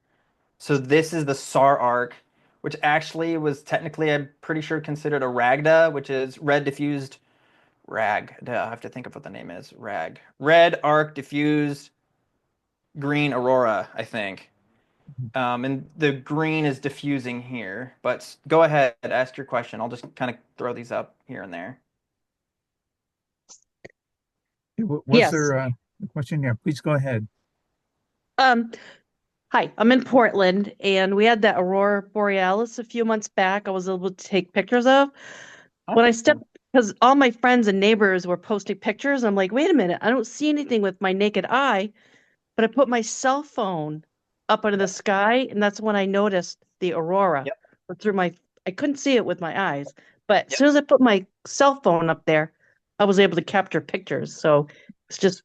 So this is the SAR arc, which actually was technically, I'm pretty sure, considered a RAGDA, which is red diffused rag. I have to think of what the name is. Rag. Red arc diffused green aurora, I think. And the green is diffusing here. But go ahead, ask your question. I'll just kind of throw these up here and there. Was Yes. there a question? Yeah, please go ahead. Um, Hi, I'm in Portland, and we had that aurora borealis a few months back. I was able to take pictures of. When I stepped, because all my friends and neighbors were posting pictures, I'm like, wait a minute, I don't see anything with my naked eye. But I put my cell phone up into the sky, and that's when I noticed the aurora. Yep. Or through my, I couldn't see it with my eyes, but as Yep. soon as I put my cell phone up there, I was able to capture pictures. So it's just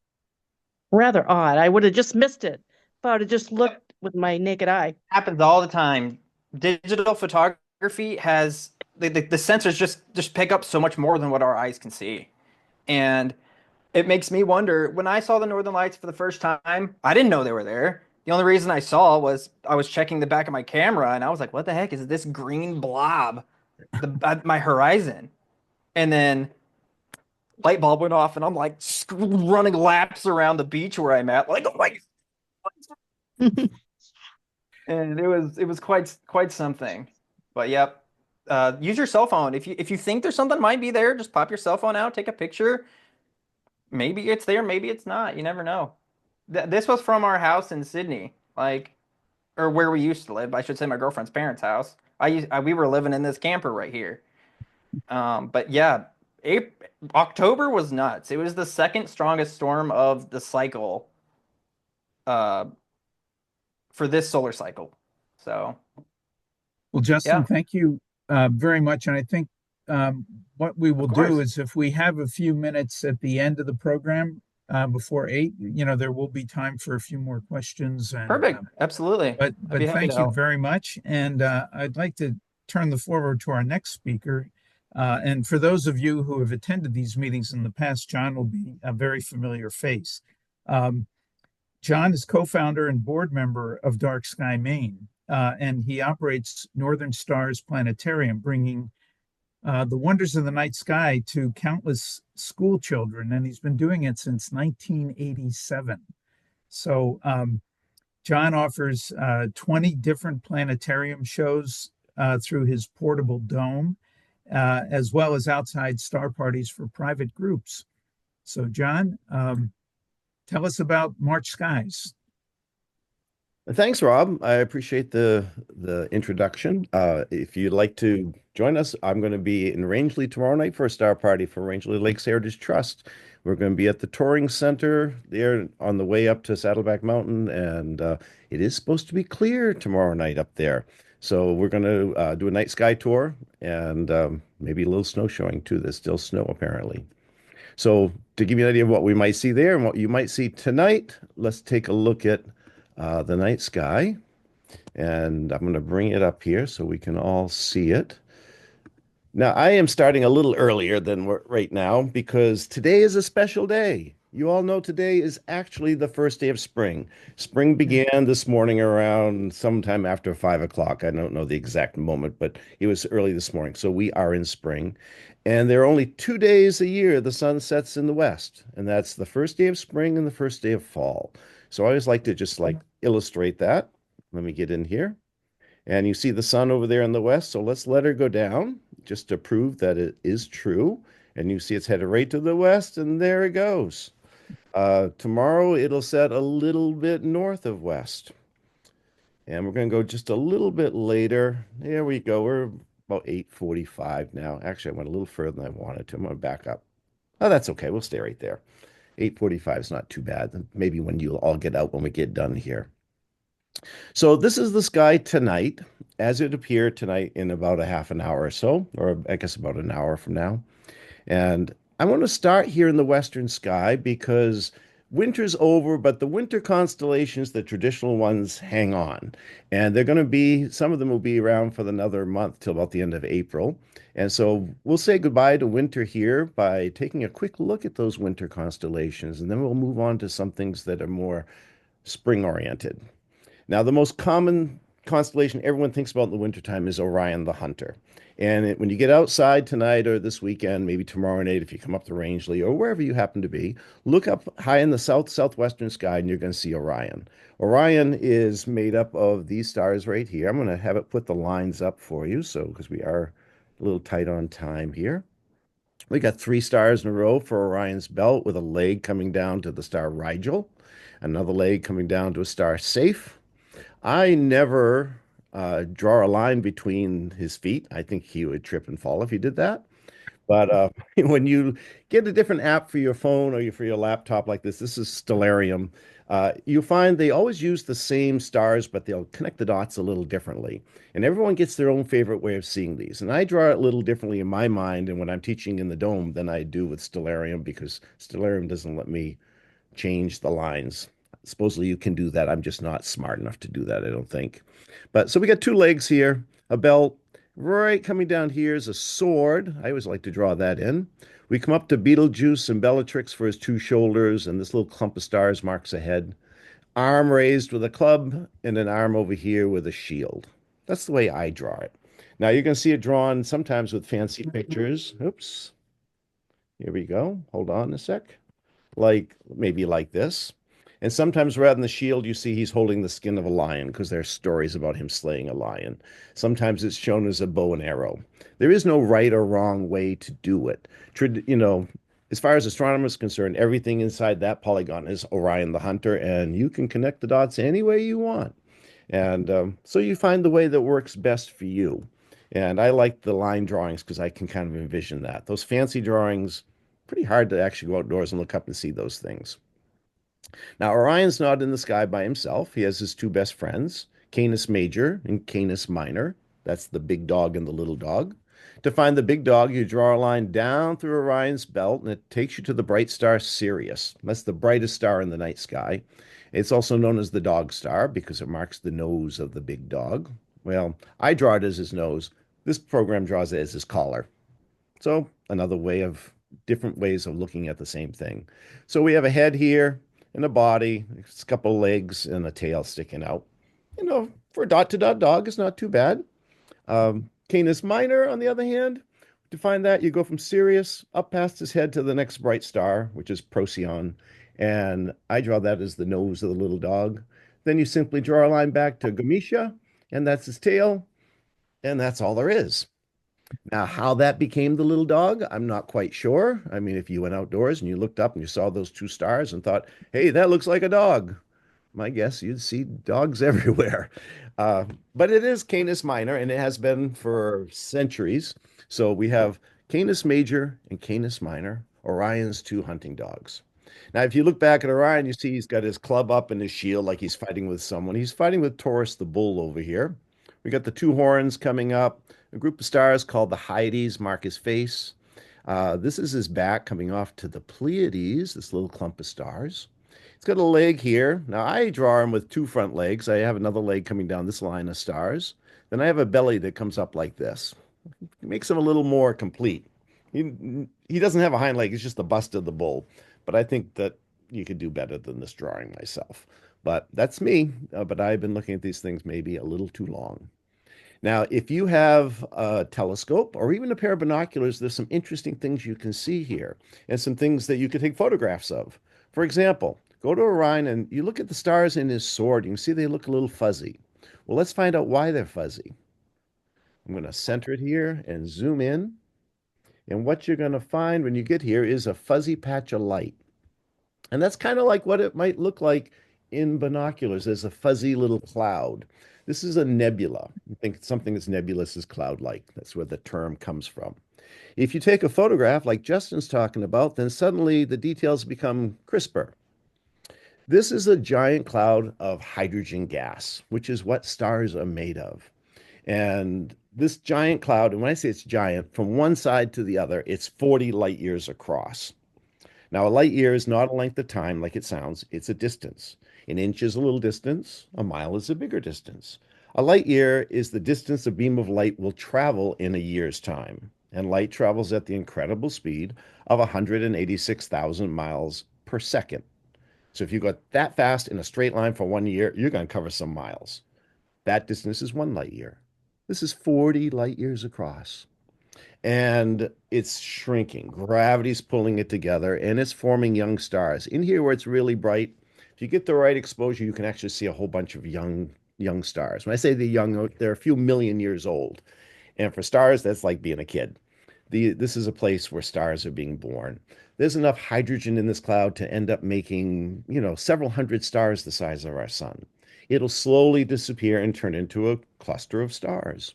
rather odd. I would have just missed it if I would have just looked with my naked eye. Happens all the time. Digital photography has the sensors just pick up so much more than what our eyes can see. And it makes me wonder, when I saw the Northern Lights for the first time, I didn't know they were there. The only reason I saw was I was checking the back of my camera and I was like, what the heck is this green blob at my horizon? And then light bulb went off and I'm like running laps around the beach where I'm at, like, oh my. And it was quite something. But yep. Use your cell phone. If you think there's something might be there, just pop your cell phone out, take a picture. Maybe it's there, maybe it's not. You never know. This was from our house in Sydney, or where we used to live. I should say my girlfriend's parents' house. We were living in this camper right here. But yeah, October was nuts. It was the second strongest storm of the cycle, for this solar cycle. So, Well, Justin, yeah. thank you very much. And I think what we will do is if we have a few minutes at the end of the program before 8, there will be time for a few more questions. And, Perfect. Absolutely. But I'd be happy thank to you help. very much. And I'd like to turn the floor over to our next speaker. And for those of you who have attended these meetings in the past, John will be a very familiar face. John is co-founder and board member of Dark Sky Maine, and he operates Northern Stars Planetarium, bringing the wonders of the night sky to countless school children, and he's been doing it since 1987. So John offers 20 different planetarium shows through his portable dome, as well as outside star parties for private groups. So John, tell us about March Skies. Thanks, Rob. I appreciate the introduction. If you'd like to join us, I'm going to be in Rangeley tomorrow night for a star party for Rangeley Lakes Heritage Trust. We're going to be at the Touring Center there on the way up to Saddleback Mountain, and it is supposed to be clear tomorrow night up there. So we're going to do a night sky tour and maybe a little snow showing too. There's still snow apparently. So to give you an idea of what we might see there and what you might see tonight, let's take a look at the night sky. And I'm going to bring it up here so we can all see it. Now, I am starting a little earlier than right now because today is a special day. You all know today is actually the first day of spring. Spring began this morning around sometime after 5 o'clock. I don't know the exact moment, but it was early this morning. So we are in spring. And there are only 2 days a year the sun sets in the west. And that's the first day of spring and the first day of fall. So I always like to just illustrate that. Let me get in here. And you see the sun over there in the west. So let's let her go down just to prove that it is true. And you see it's headed right to the west, and there it goes. Tomorrow it'll set a little bit north of west. And we're going to go just a little bit later. There we go. We're about 8:45 now. Actually, I went a little further than I wanted to. I'm going to back up. Oh, that's okay. We'll stay right there. 8:45 is not too bad. Maybe when you all get out when we get done here. So this is the sky tonight, as it appeared tonight in about a half an hour or so, or I guess about an hour from now. And I want to start here in the western sky because winter's over, but the winter constellations, the traditional ones, hang on. And they're going to be, some of them will be around for another month till about the end of April. And so we'll say goodbye to winter here by taking a quick look at those winter constellations, and then we'll move on to some things that are more spring-oriented. Now, the most common constellation everyone thinks about in the wintertime is Orion the Hunter. And when you get outside tonight or this weekend, maybe tomorrow night, if you come up to Rangeley or wherever you happen to be, look up high in the southwestern sky and you're going to see Orion. Orion is made up of these stars right here. I'm going to have it put the lines up for you, so because we are a little tight on time here. We got 3 stars in a row for Orion's belt with a leg coming down to the star Rigel, another leg coming down to a star Safe. I never draw a line between his feet. I think he would trip and fall if he did that. But when you get a different app for your phone or for your laptop like this is Stellarium. You find they always use the same stars, but they'll connect the dots a little differently. And everyone gets their own favorite way of seeing these. And I draw it a little differently in my mind and when I'm teaching in the dome than I do with Stellarium because Stellarium doesn't let me change the lines. Supposedly you can do that. I'm just not smart enough to do that, I don't think. But so we got two legs here, a belt. Right coming down here is a sword. I always like to draw that in. We come up to Beetlejuice and Bellatrix for his two shoulders, and this little clump of stars marks a head. Arm raised with a club, and an arm over here with a shield. That's the way I draw it. Now you're going to see it drawn sometimes with fancy pictures. Oops. Here we go. Hold on a sec. Like maybe like this. And sometimes rather than the shield, you see he's holding the skin of a lion because there are stories about him slaying a lion. Sometimes it's shown as a bow and arrow. There is no right or wrong way to do it. As far as astronomers are concerned, everything inside that polygon is Orion the Hunter, and you can connect the dots any way you want. And so you find the way that works best for you. And I like the line drawings because I can kind of envision that. Those fancy drawings, pretty hard to actually go outdoors and look up and see those things. Now, Orion's not in the sky by himself. He has his two best friends, Canis Major and Canis Minor. That's the big dog and the little dog. To find the big dog, you draw a line down through Orion's belt, and it takes you to the bright star Sirius. That's the brightest star in the night sky. It's also known as the dog star because it marks the nose of the big dog. Well, I draw it as his nose. This program draws it as his collar. So another way of different ways of looking at the same thing. So we have a head here and a body, a couple of legs and a tail sticking out. For a dot to dot dog, it's not too bad. Canis Minor, on the other hand, to find that, you go from Sirius up past his head to the next bright star, which is Procyon. And I draw that as the nose of the little dog. Then you simply draw a line back to Gametia, and that's his tail. And that's all there is. Now, how that became the little dog, I'm not quite sure. I mean, if you went outdoors and you looked up and you saw those two stars and thought, hey, that looks like a dog, my guess you'd see dogs everywhere. But it is Canis Minor, and it has been for centuries. So we have Canis Major and Canis Minor, Orion's two hunting dogs. Now, if you look back at Orion, you see he's got his club up and his shield like he's fighting with someone. He's fighting with Taurus the bull over here. We got the two horns coming up. A group of stars called the Hyades mark his face. This is his back coming off to the Pleiades, this little clump of stars. It's got a leg here. Now, I draw him with two front legs. I have another leg coming down this line of stars. Then I have a belly that comes up like this. It makes him a little more complete. He doesn't have a hind leg. It's just the bust of the bull. But I think that you could do better than this drawing myself. But that's me. But I've been looking at these things maybe a little too long. Now, if you have a telescope or even a pair of binoculars, there's some interesting things you can see here and some things that you can take photographs of. For example, go to Orion and you look at the stars in his sword. You can see they look a little fuzzy. Well, let's find out why they're fuzzy. I'm going to center it here and zoom in. And what you're going to find when you get here is a fuzzy patch of light. And that's kind of like what it might look like in binoculars. There's a fuzzy little cloud. This is a nebula. You think something that's nebulous is cloud-like. That's where the term comes from. If you take a photograph like Justin's talking about, then suddenly the details become crisper. This is a giant cloud of hydrogen gas, which is what stars are made of. And this giant cloud, and when I say it's giant, from one side to the other, it's 40 light years across. Now, a light year is not a length of time like it sounds. It's a distance. An inch is a little distance. A mile is a bigger distance. A light year is the distance a beam of light will travel in a year's time. And light travels at the incredible speed of 186,000 miles per second. So if you go that fast in a straight line for 1 year, you're going to cover some miles. That distance is 1 light year. This is 40 light years across. And it's shrinking. Gravity's pulling it together, and it's forming young stars. In here where it's really bright, if you get the right exposure, you can actually see a whole bunch of young stars. When I say they're young, they're a few million years old. And for stars, that's like being a kid. This is a place where stars are being born. There's enough hydrogen in this cloud to end up making, several hundred stars the size of our sun. it'll slowly disappear and turn into a cluster of stars.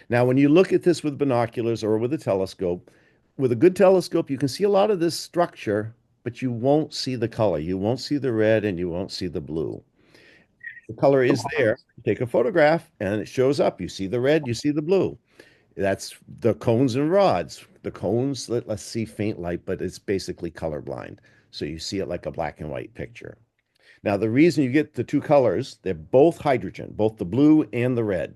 Now, when you look at this with binoculars or with a telescope, with a good telescope, you can see a lot of this structure, but you won't see the color. You won't see the red and you won't see the blue. The color is there. You take a photograph and it shows up. You see the red, you see the blue. That's the cones and rods. The cones, let's see faint light, but it's basically colorblind. So you see it like a black and white picture. Now, the reason you get the two colors, they're both hydrogen, both the blue and the red.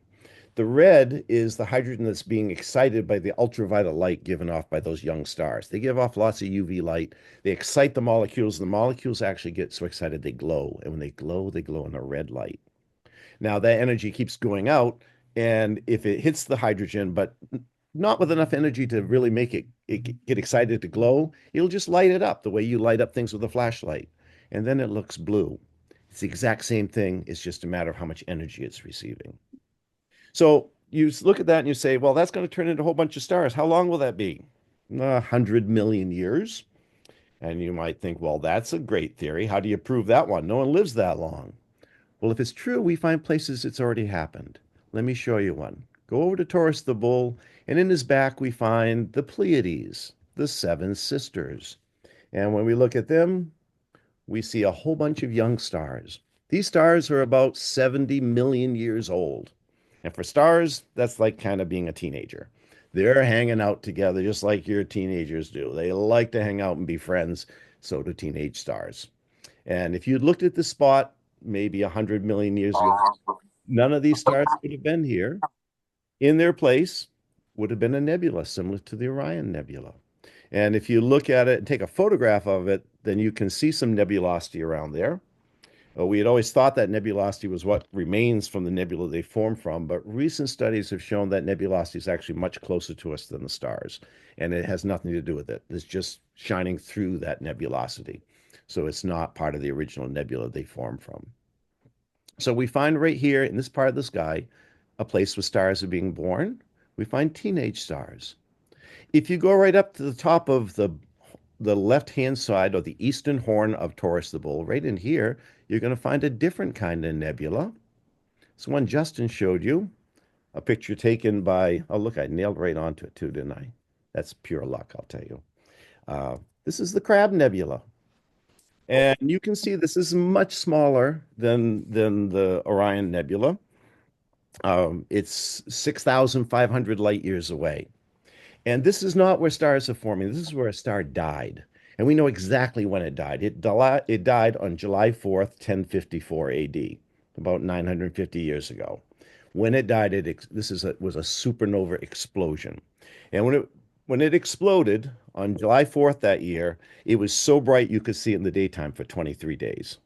The red is the hydrogen that's being excited by the ultraviolet light given off by those young stars. They give off lots of UV light. They excite the molecules. The molecules actually get so excited they glow. And when they glow in a red light. Now, that energy keeps going out. And if it hits the hydrogen, but not with enough energy to really make it get excited to glow, it'll just light it up the way you light up things with a flashlight. And then it looks blue. It's the exact same thing. It's just a matter of how much energy it's receiving. So you look at that and you say, well, that's going to turn into a whole bunch of stars. How long will that be? 100 million years. And you might think, well, that's a great theory. How do you prove that one? No one lives that long. Well, if it's true, we find places it's already happened. Let me show you one. Go over to Taurus the Bull, and in his back we find the Pleiades, the seven sisters. And when we look at them, we see a whole bunch of young stars. These stars are about 70 million years old. And for stars, that's like kind of being a teenager. They're hanging out together just like your teenagers do. They like to hang out and be friends. So do teenage stars. And if you'd looked at this spot maybe 100 million years ago, none of these stars would have been here. In their place would have been a nebula similar to the Orion Nebula. And if you look at it and take a photograph of it, then you can see some nebulosity around there. We had always thought that nebulosity was what remains from the nebula they form from, but recent studies have shown that nebulosity is actually much closer to us than the stars, and it has nothing to do with it. It's just shining through that nebulosity. So it's not part of the original nebula they form from. So we find right here in this part of the sky, a place where stars are being born. We find teenage stars. If you go right up to the top of the left-hand side, or the eastern horn of Taurus the Bull, right in here, you're going to find a different kind of nebula. It's one Justin showed you, a picture taken by, oh, look, I nailed right onto it too, didn't I? That's pure luck, I'll tell you. This is the Crab Nebula. And you can see this is much smaller than the Orion Nebula. It's 6,500 light years away. And this is not where stars are forming. This is where a star died. And we know exactly when it died. It died on July 4th, 1054 AD, about 950 years ago. When it died, was a supernova explosion. And when it exploded on July 4th that year, it was so bright you could see it in the daytime for 23 days.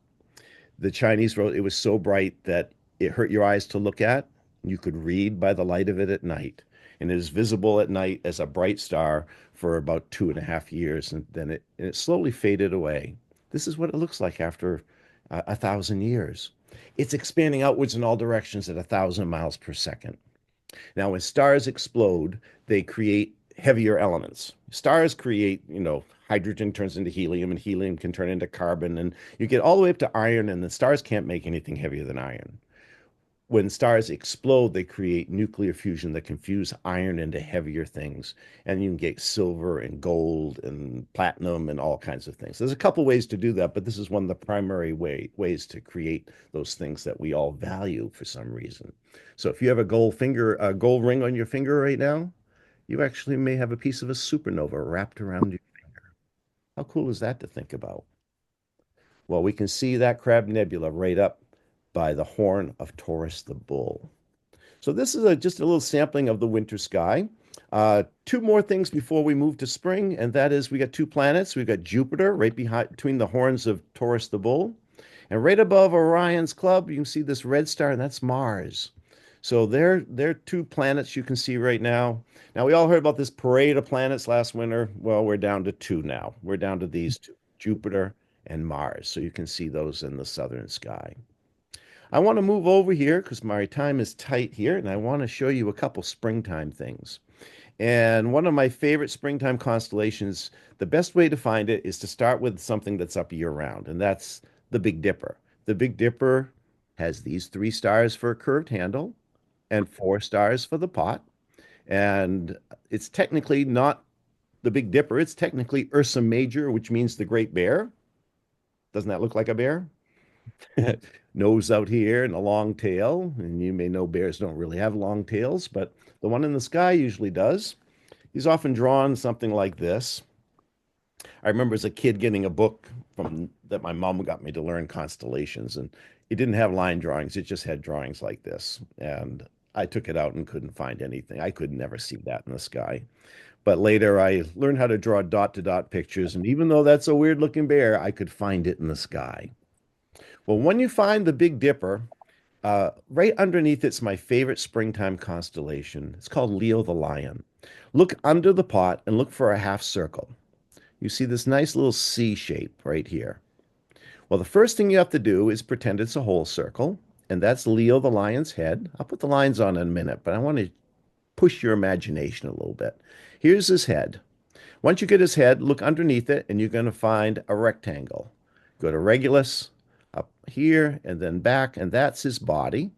The Chinese wrote it was so bright that it hurt your eyes to look at. You could read by the light of it at night. And it is visible at night as a bright star for about 2.5 years, and then it slowly faded away. This is what it looks like after 1,000 years. It's expanding outwards in all directions at 1,000 miles per second. Now, when stars explode, they create heavier elements. Stars create, hydrogen turns into helium, and helium can turn into carbon, and you get all the way up to iron, and the stars can't make anything heavier than iron. When stars explode, they create nuclear fusion that can fuse iron into heavier things. And you can get silver and gold and platinum and all kinds of things. There's a couple ways to do that, but this is one of the primary ways to create those things that we all value for some reason. So if you have a gold ring on your finger right now, you actually may have a piece of a supernova wrapped around your finger. How cool is that to think about? Well, we can see that Crab Nebula right up by the horn of Taurus the Bull. So this is just a little sampling of the winter sky. Two more things before we move to spring, and that is we got two planets. We've got Jupiter right between the horns of Taurus the Bull. And right above Orion's club, you can see this red star, and that's Mars. So they're two planets you can see right now. Now, we all heard about this parade of planets last winter. Well, we're down to two now. We're down to these two, Jupiter and Mars. So you can see those in the southern sky. I want to move over here because my time is tight here, and I want to show you a couple springtime things. And one of my favorite springtime constellations, the best way to find it is to start with something that's up year-round, and that's the Big Dipper. The Big Dipper has these 3 stars for a curved handle and 4 stars for the pot. And it's technically not the Big Dipper. It's technically Ursa Major, which means the Great Bear. Doesn't that look like a bear? Nose out here and a long tail. And you may know bears don't really have long tails, but the one in the sky usually does. He's often drawn something like this. I remember as a kid getting a book from that my mom got me to learn constellations, and it didn't have line drawings. It just had drawings like this. And I took it out and couldn't find anything. I could never see that in the sky. But later I learned how to draw dot-to-dot pictures, and even though that's a weird-looking bear, I could find it in the sky. Well, when you find the Big Dipper, right underneath it's my favorite springtime constellation. It's called Leo the Lion. Look under the pot and look for a half circle. You see this nice little C shape right here. Well, the first thing you have to do is pretend it's a whole circle, and that's Leo the Lion's head. I'll put the lines on in a minute, but I want to push your imagination a little bit. Here's his head. Once you get his head, look underneath it, and you're going to find a rectangle. Go to Regulus, up here, and then back, and that's his body.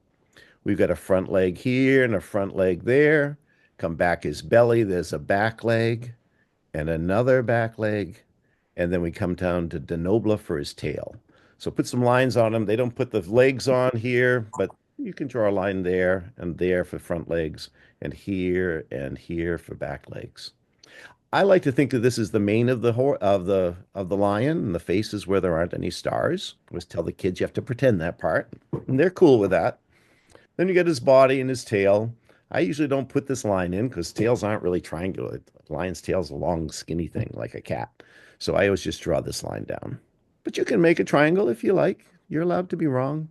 We've got a front leg here and a front leg there. Come back his belly, there's a back leg and another back leg. And then we come down to Denobla for his tail. So put some lines on him. They don't put the legs on here, but you can draw a line there and there for front legs, and here for back legs. I like to think that this is the mane of the lion, and the face is where there aren't any stars. I always tell the kids you have to pretend that part, and they're cool with that. Then you get his body and his tail. I usually don't put this line in because tails aren't really triangular. Lion's tail's a long, skinny thing like a cat. So I always just draw this line down. But you can make a triangle if you like. You're allowed to be wrong.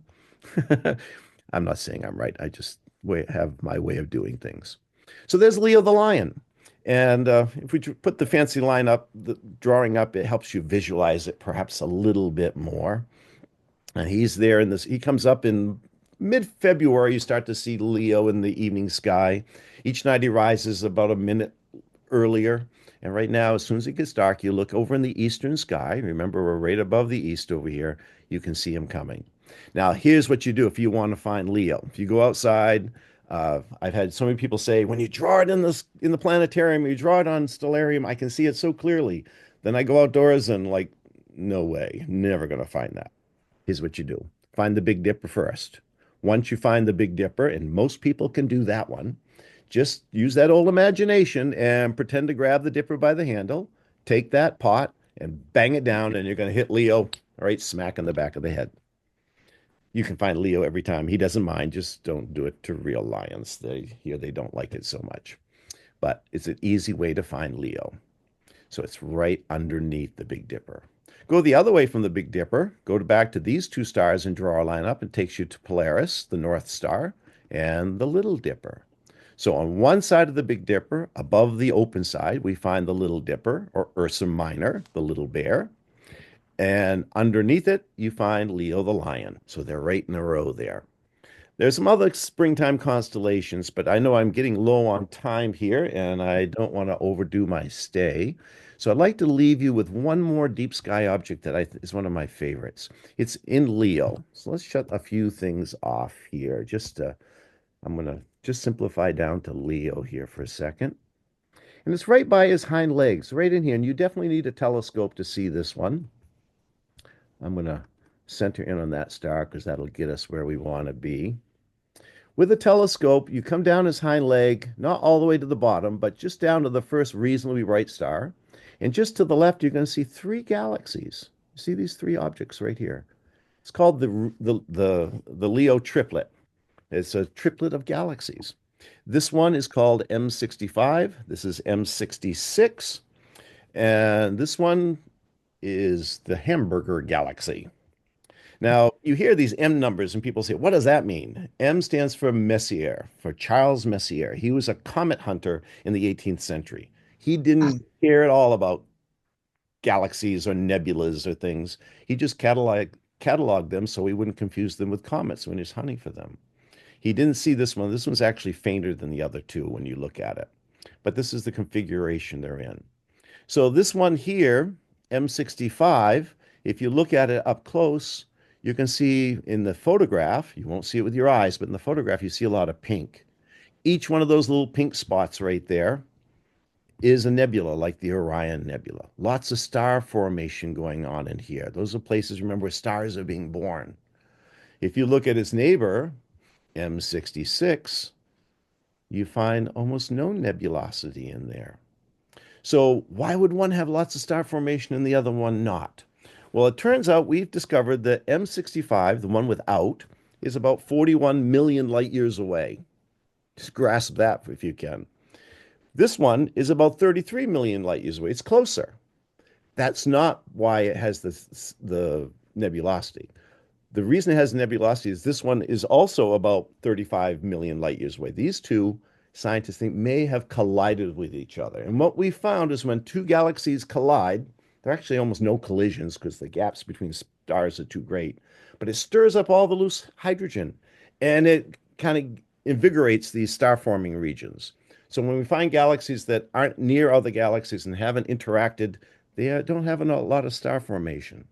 I'm not saying I'm right. I just have my way of doing things. So there's Leo the Lion. And if we put the fancy line up, the drawing up, it helps you visualize it perhaps a little bit more. And he's there in this, he comes up in mid-February. You start to see Leo in the evening sky. Each night he rises about a minute earlier. And right now, as soon as it gets dark, you look over in the eastern sky. Remember, we're right above the east over here. You can see him coming. Now, here's what you do if you want to find Leo. If you go outside, I've had so many people say, when you draw it in the planetarium, you draw it on Stellarium, I can see it so clearly. Then I go outdoors and like, no way, never going to find that. Here's what you do. Find the Big Dipper first. Once you find the Big Dipper, and most people can do that one, just use that old imagination and pretend to grab the dipper by the handle, take that pot and bang it down, and you're going to hit Leo right smack in the back of the head. You can find Leo every time. He doesn't mind. Just don't do it to real lions. They don't like it so much. But it's an easy way to find Leo. So it's right underneath the Big Dipper. Go the other way from the Big Dipper. Go back to these 2 stars and draw a line up. It takes you to Polaris, the North Star, and the Little Dipper. So on one side of the Big Dipper, above the open side, we find the Little Dipper, or Ursa Minor, the little bear. And underneath it, you find Leo the Lion. So they're right in a row there. There's some other springtime constellations, but I know I'm getting low on time here, and I don't want to overdo my stay. So I'd like to leave you with one more deep sky object that is one of my favorites. It's in Leo. So let's shut a few things off here. I'm going to just simplify down to Leo here for a second. And it's right by his hind legs, right in here. And you definitely need a telescope to see this one. I'm going to center in on that star because that'll get us where we want to be. With a telescope, you come down his hind leg, not all the way to the bottom, but just down to the first reasonably bright star. And just to the left, you're going to see 3 galaxies. You see these 3 objects right here. It's called the Leo triplet. It's a triplet of galaxies. This one is called M65. This is M66. And this one is the Hamburger Galaxy. Now, you hear these M numbers and people say, what does that mean? M stands for Messier, for Charles Messier. He was a comet hunter in the 18th century. He didn't care at all about galaxies or nebulas or things. He just cataloged them so he wouldn't confuse them with comets when he was hunting for them. He didn't see this one. This one's actually fainter than the other 2 when you look at it. But this is the configuration they're in. So this one here, M65, if you look at it up close, You can see in the photograph, you won't see it with your eyes, but in the photograph, you see a lot of pink. Each one of those little pink spots right there is a nebula like the Orion Nebula. Lots of star formation going on in here. Those are places, remember, where stars are being born. If you look at its neighbor, M66, you find almost no nebulosity in there. So why would one have lots of star formation and the other one not? Well, it turns out we've discovered that M65, the one without, is about 41 million light years away. Just grasp that if you can. This one is about 33 million light years away. It's closer. That's not why it has the nebulosity. The reason it has nebulosity is this one is also about 35 million light years away. These two scientists think may have collided with each other. And what we found is when two galaxies collide, there are actually almost no collisions because the gaps between stars are too great, but it stirs up all the loose hydrogen and it kind of invigorates these star forming regions. So when we find galaxies that aren't near other galaxies and haven't interacted, they don't have a lot of star formation,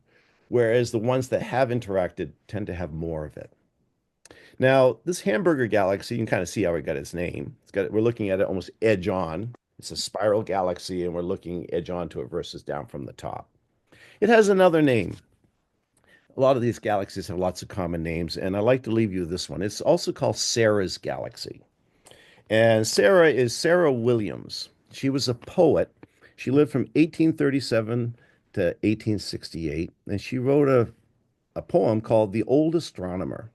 whereas the ones that have interacted tend to have more of it. Now, this hamburger galaxy, you can kind of see how it got its name. We're looking at it almost edge on. It's a spiral galaxy, and we're looking edge on to it versus down from the top. It has another name. A lot of these galaxies have lots of common names, and I like to leave you this one. It's also called Sarah's Galaxy. And Sarah is Sarah Williams. She was a poet. She lived from 1837 to 1868, and she wrote a poem called The Old Astronomer.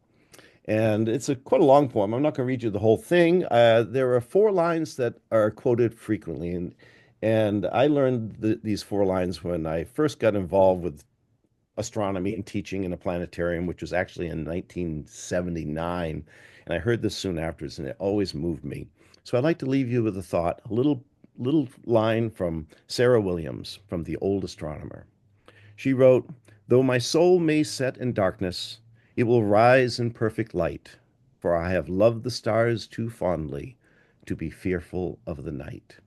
And it's quite a long poem. I'm not going to read you the whole thing. There are 4 lines that are quoted frequently, and I learned these 4 lines when I first got involved with astronomy and teaching in a planetarium, which was actually in 1979. And I heard this soon afterwards, and it always moved me. So I'd like to leave you with a thought, a little line from Sarah Williams from The Old Astronomer. She wrote, "Though my soul may set in darkness, it will rise in perfect light, for I have loved the stars too fondly to be fearful of the night."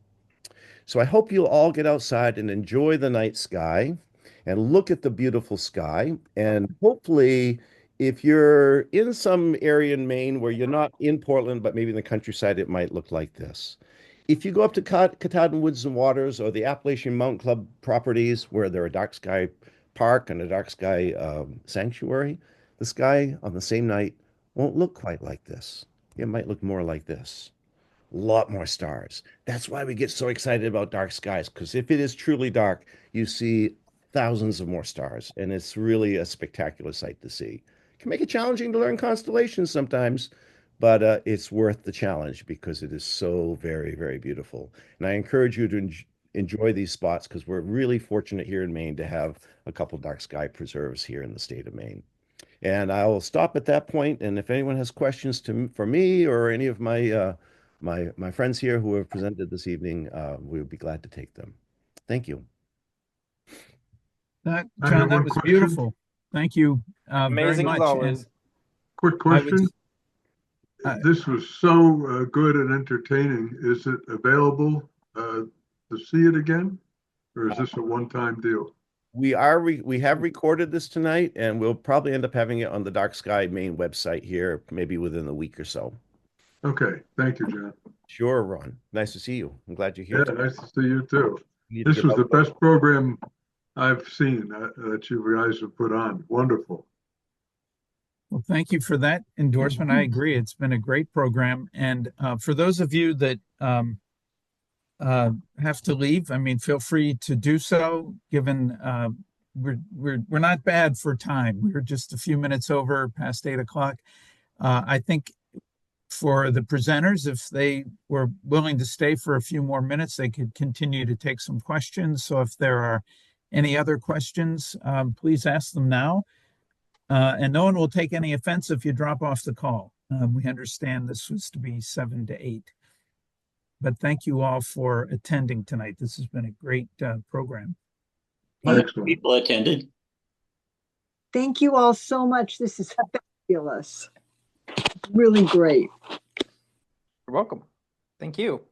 So I hope you'll all get outside and enjoy the night sky and look at the beautiful sky. And hopefully, if you're in some area in Maine where you're not in Portland, but maybe in the countryside, it might look like this. If you go up to Katahdin Woods and Waters or the Appalachian Mountain Club properties where there are dark sky park and a dark sky sanctuary, the sky on the same night won't look quite like this. It might look more like this. A lot more stars. That's why we get so excited about dark skies, because if it is truly dark, you see thousands of more stars, and it's really a spectacular sight to see. It can make it challenging to learn constellations sometimes, but it's worth the challenge because it is so very, very beautiful. And I encourage you to enjoy these spots because we're really fortunate here in Maine to have a couple dark sky preserves here in the state of Maine. And I will stop at that point. And if anyone has questions for me or any of my my friends here who have presented this evening, we would be glad to take them. Thank you. John, I have that one was question. beautiful. Thank you very Amazing as much. always. Quick question. This was so good and entertaining. Is it available to see it again? Or is this a one-time deal? We have recorded this tonight, and we'll probably end up having it on the Dark Sky Maine website here, maybe within a week or so. Okay, thank you, John. Sure, Ron. Nice to see you. I'm glad you're here. Yeah, nice to see you too. You need to This get was the out there. best program I've seen that you guys have put on. Wonderful. Well, thank you for that endorsement. I agree. It's been a great program. And for those of you that have to leave, I mean, feel free to do so, given we're not bad for time. We're just a few minutes over past 8 o'clock. I think for the presenters, if they were willing to stay for a few more minutes, they could continue to take some questions. So if there are any other questions, please ask them now. And no one will take any offense if you drop off the call. We understand this was to be 7 to 8. But thank you all for attending tonight. This has been a great program. Excellent. People attended. Thank you all so much. This is fabulous. Really great. You're welcome. Thank you.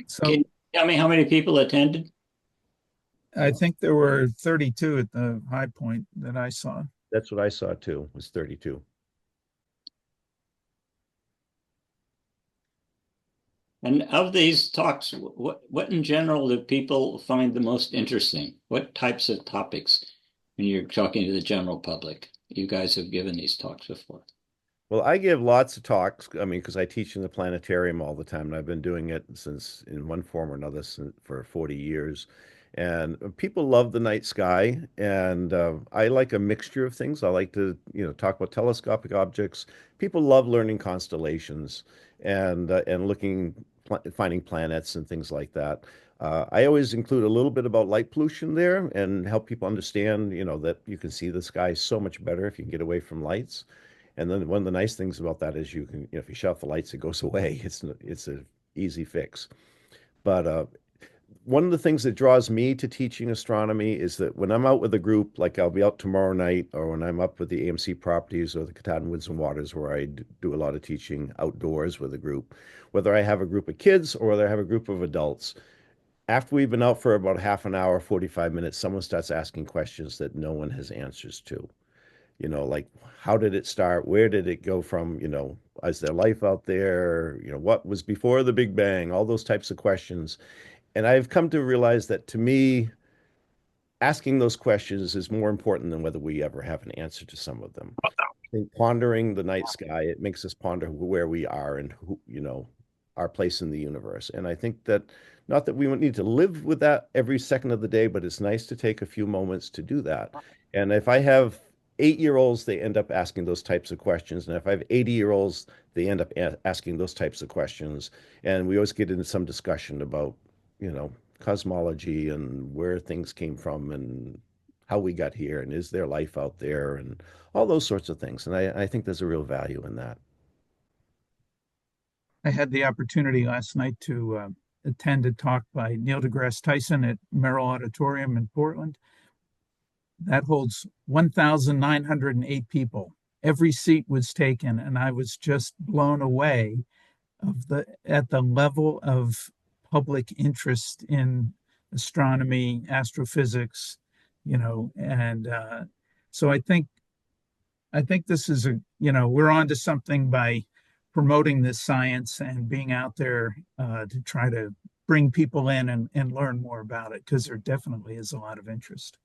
So Can you tell me how many people attended? I think there were 32 at the high point that I saw. That's what I saw too, was 32. And of these talks, what in general do people find the most interesting? What types of topics when you're talking to the general public? You guys have given these talks before. Well, I give lots of talks. I mean, because I teach in the planetarium all the time, and I've been doing it since in one form or another for 40 years. And people love the night sky, and I like a mixture of things. I like to, talk about telescopic objects. People love learning constellations and finding planets and things like that. I always include a little bit about light pollution there and help people understand, that you can see the sky so much better if you can get away from lights. And then one of the nice things about that is you can, if you shut off the lights, it goes away. It's an easy fix. But one of the things that draws me to teaching astronomy is that when I'm out with a group, like I'll be out tomorrow night, or when I'm up with the AMC properties or the Katahdin Woods and Waters, where I do a lot of teaching outdoors with a group, whether I have a group of kids or whether I have a group of adults, after we've been out for about half an hour, 45 minutes, someone starts asking questions that no one has answers to. Like how did it start? Where did it go from? Is there life out there? What was before the Big Bang? All those types of questions. And I've come to realize that to me, asking those questions is more important than whether we ever have an answer to some of them. I think pondering the night sky, it makes us ponder where we are and who, our place in the universe. And I think that not that we need to live with that every second of the day, but it's nice to take a few moments to do that. And if I have 8-year-olds, they end up asking those types of questions. And if I have 80-year-olds, they end up asking those types of questions. And we always get into some discussion about, cosmology and where things came from and how we got here and is there life out there and all those sorts of things. And I think there's a real value in that. I had the opportunity last night to attend a talk by Neil deGrasse Tyson at Merrill Auditorium in Portland. That holds 1,908 people. Every seat was taken, and I was just blown away at the level of public interest in astronomy, astrophysics, and so I think this is we're on to something by promoting this science and being out there to try to bring people in and learn more about it, because there definitely is a lot of interest.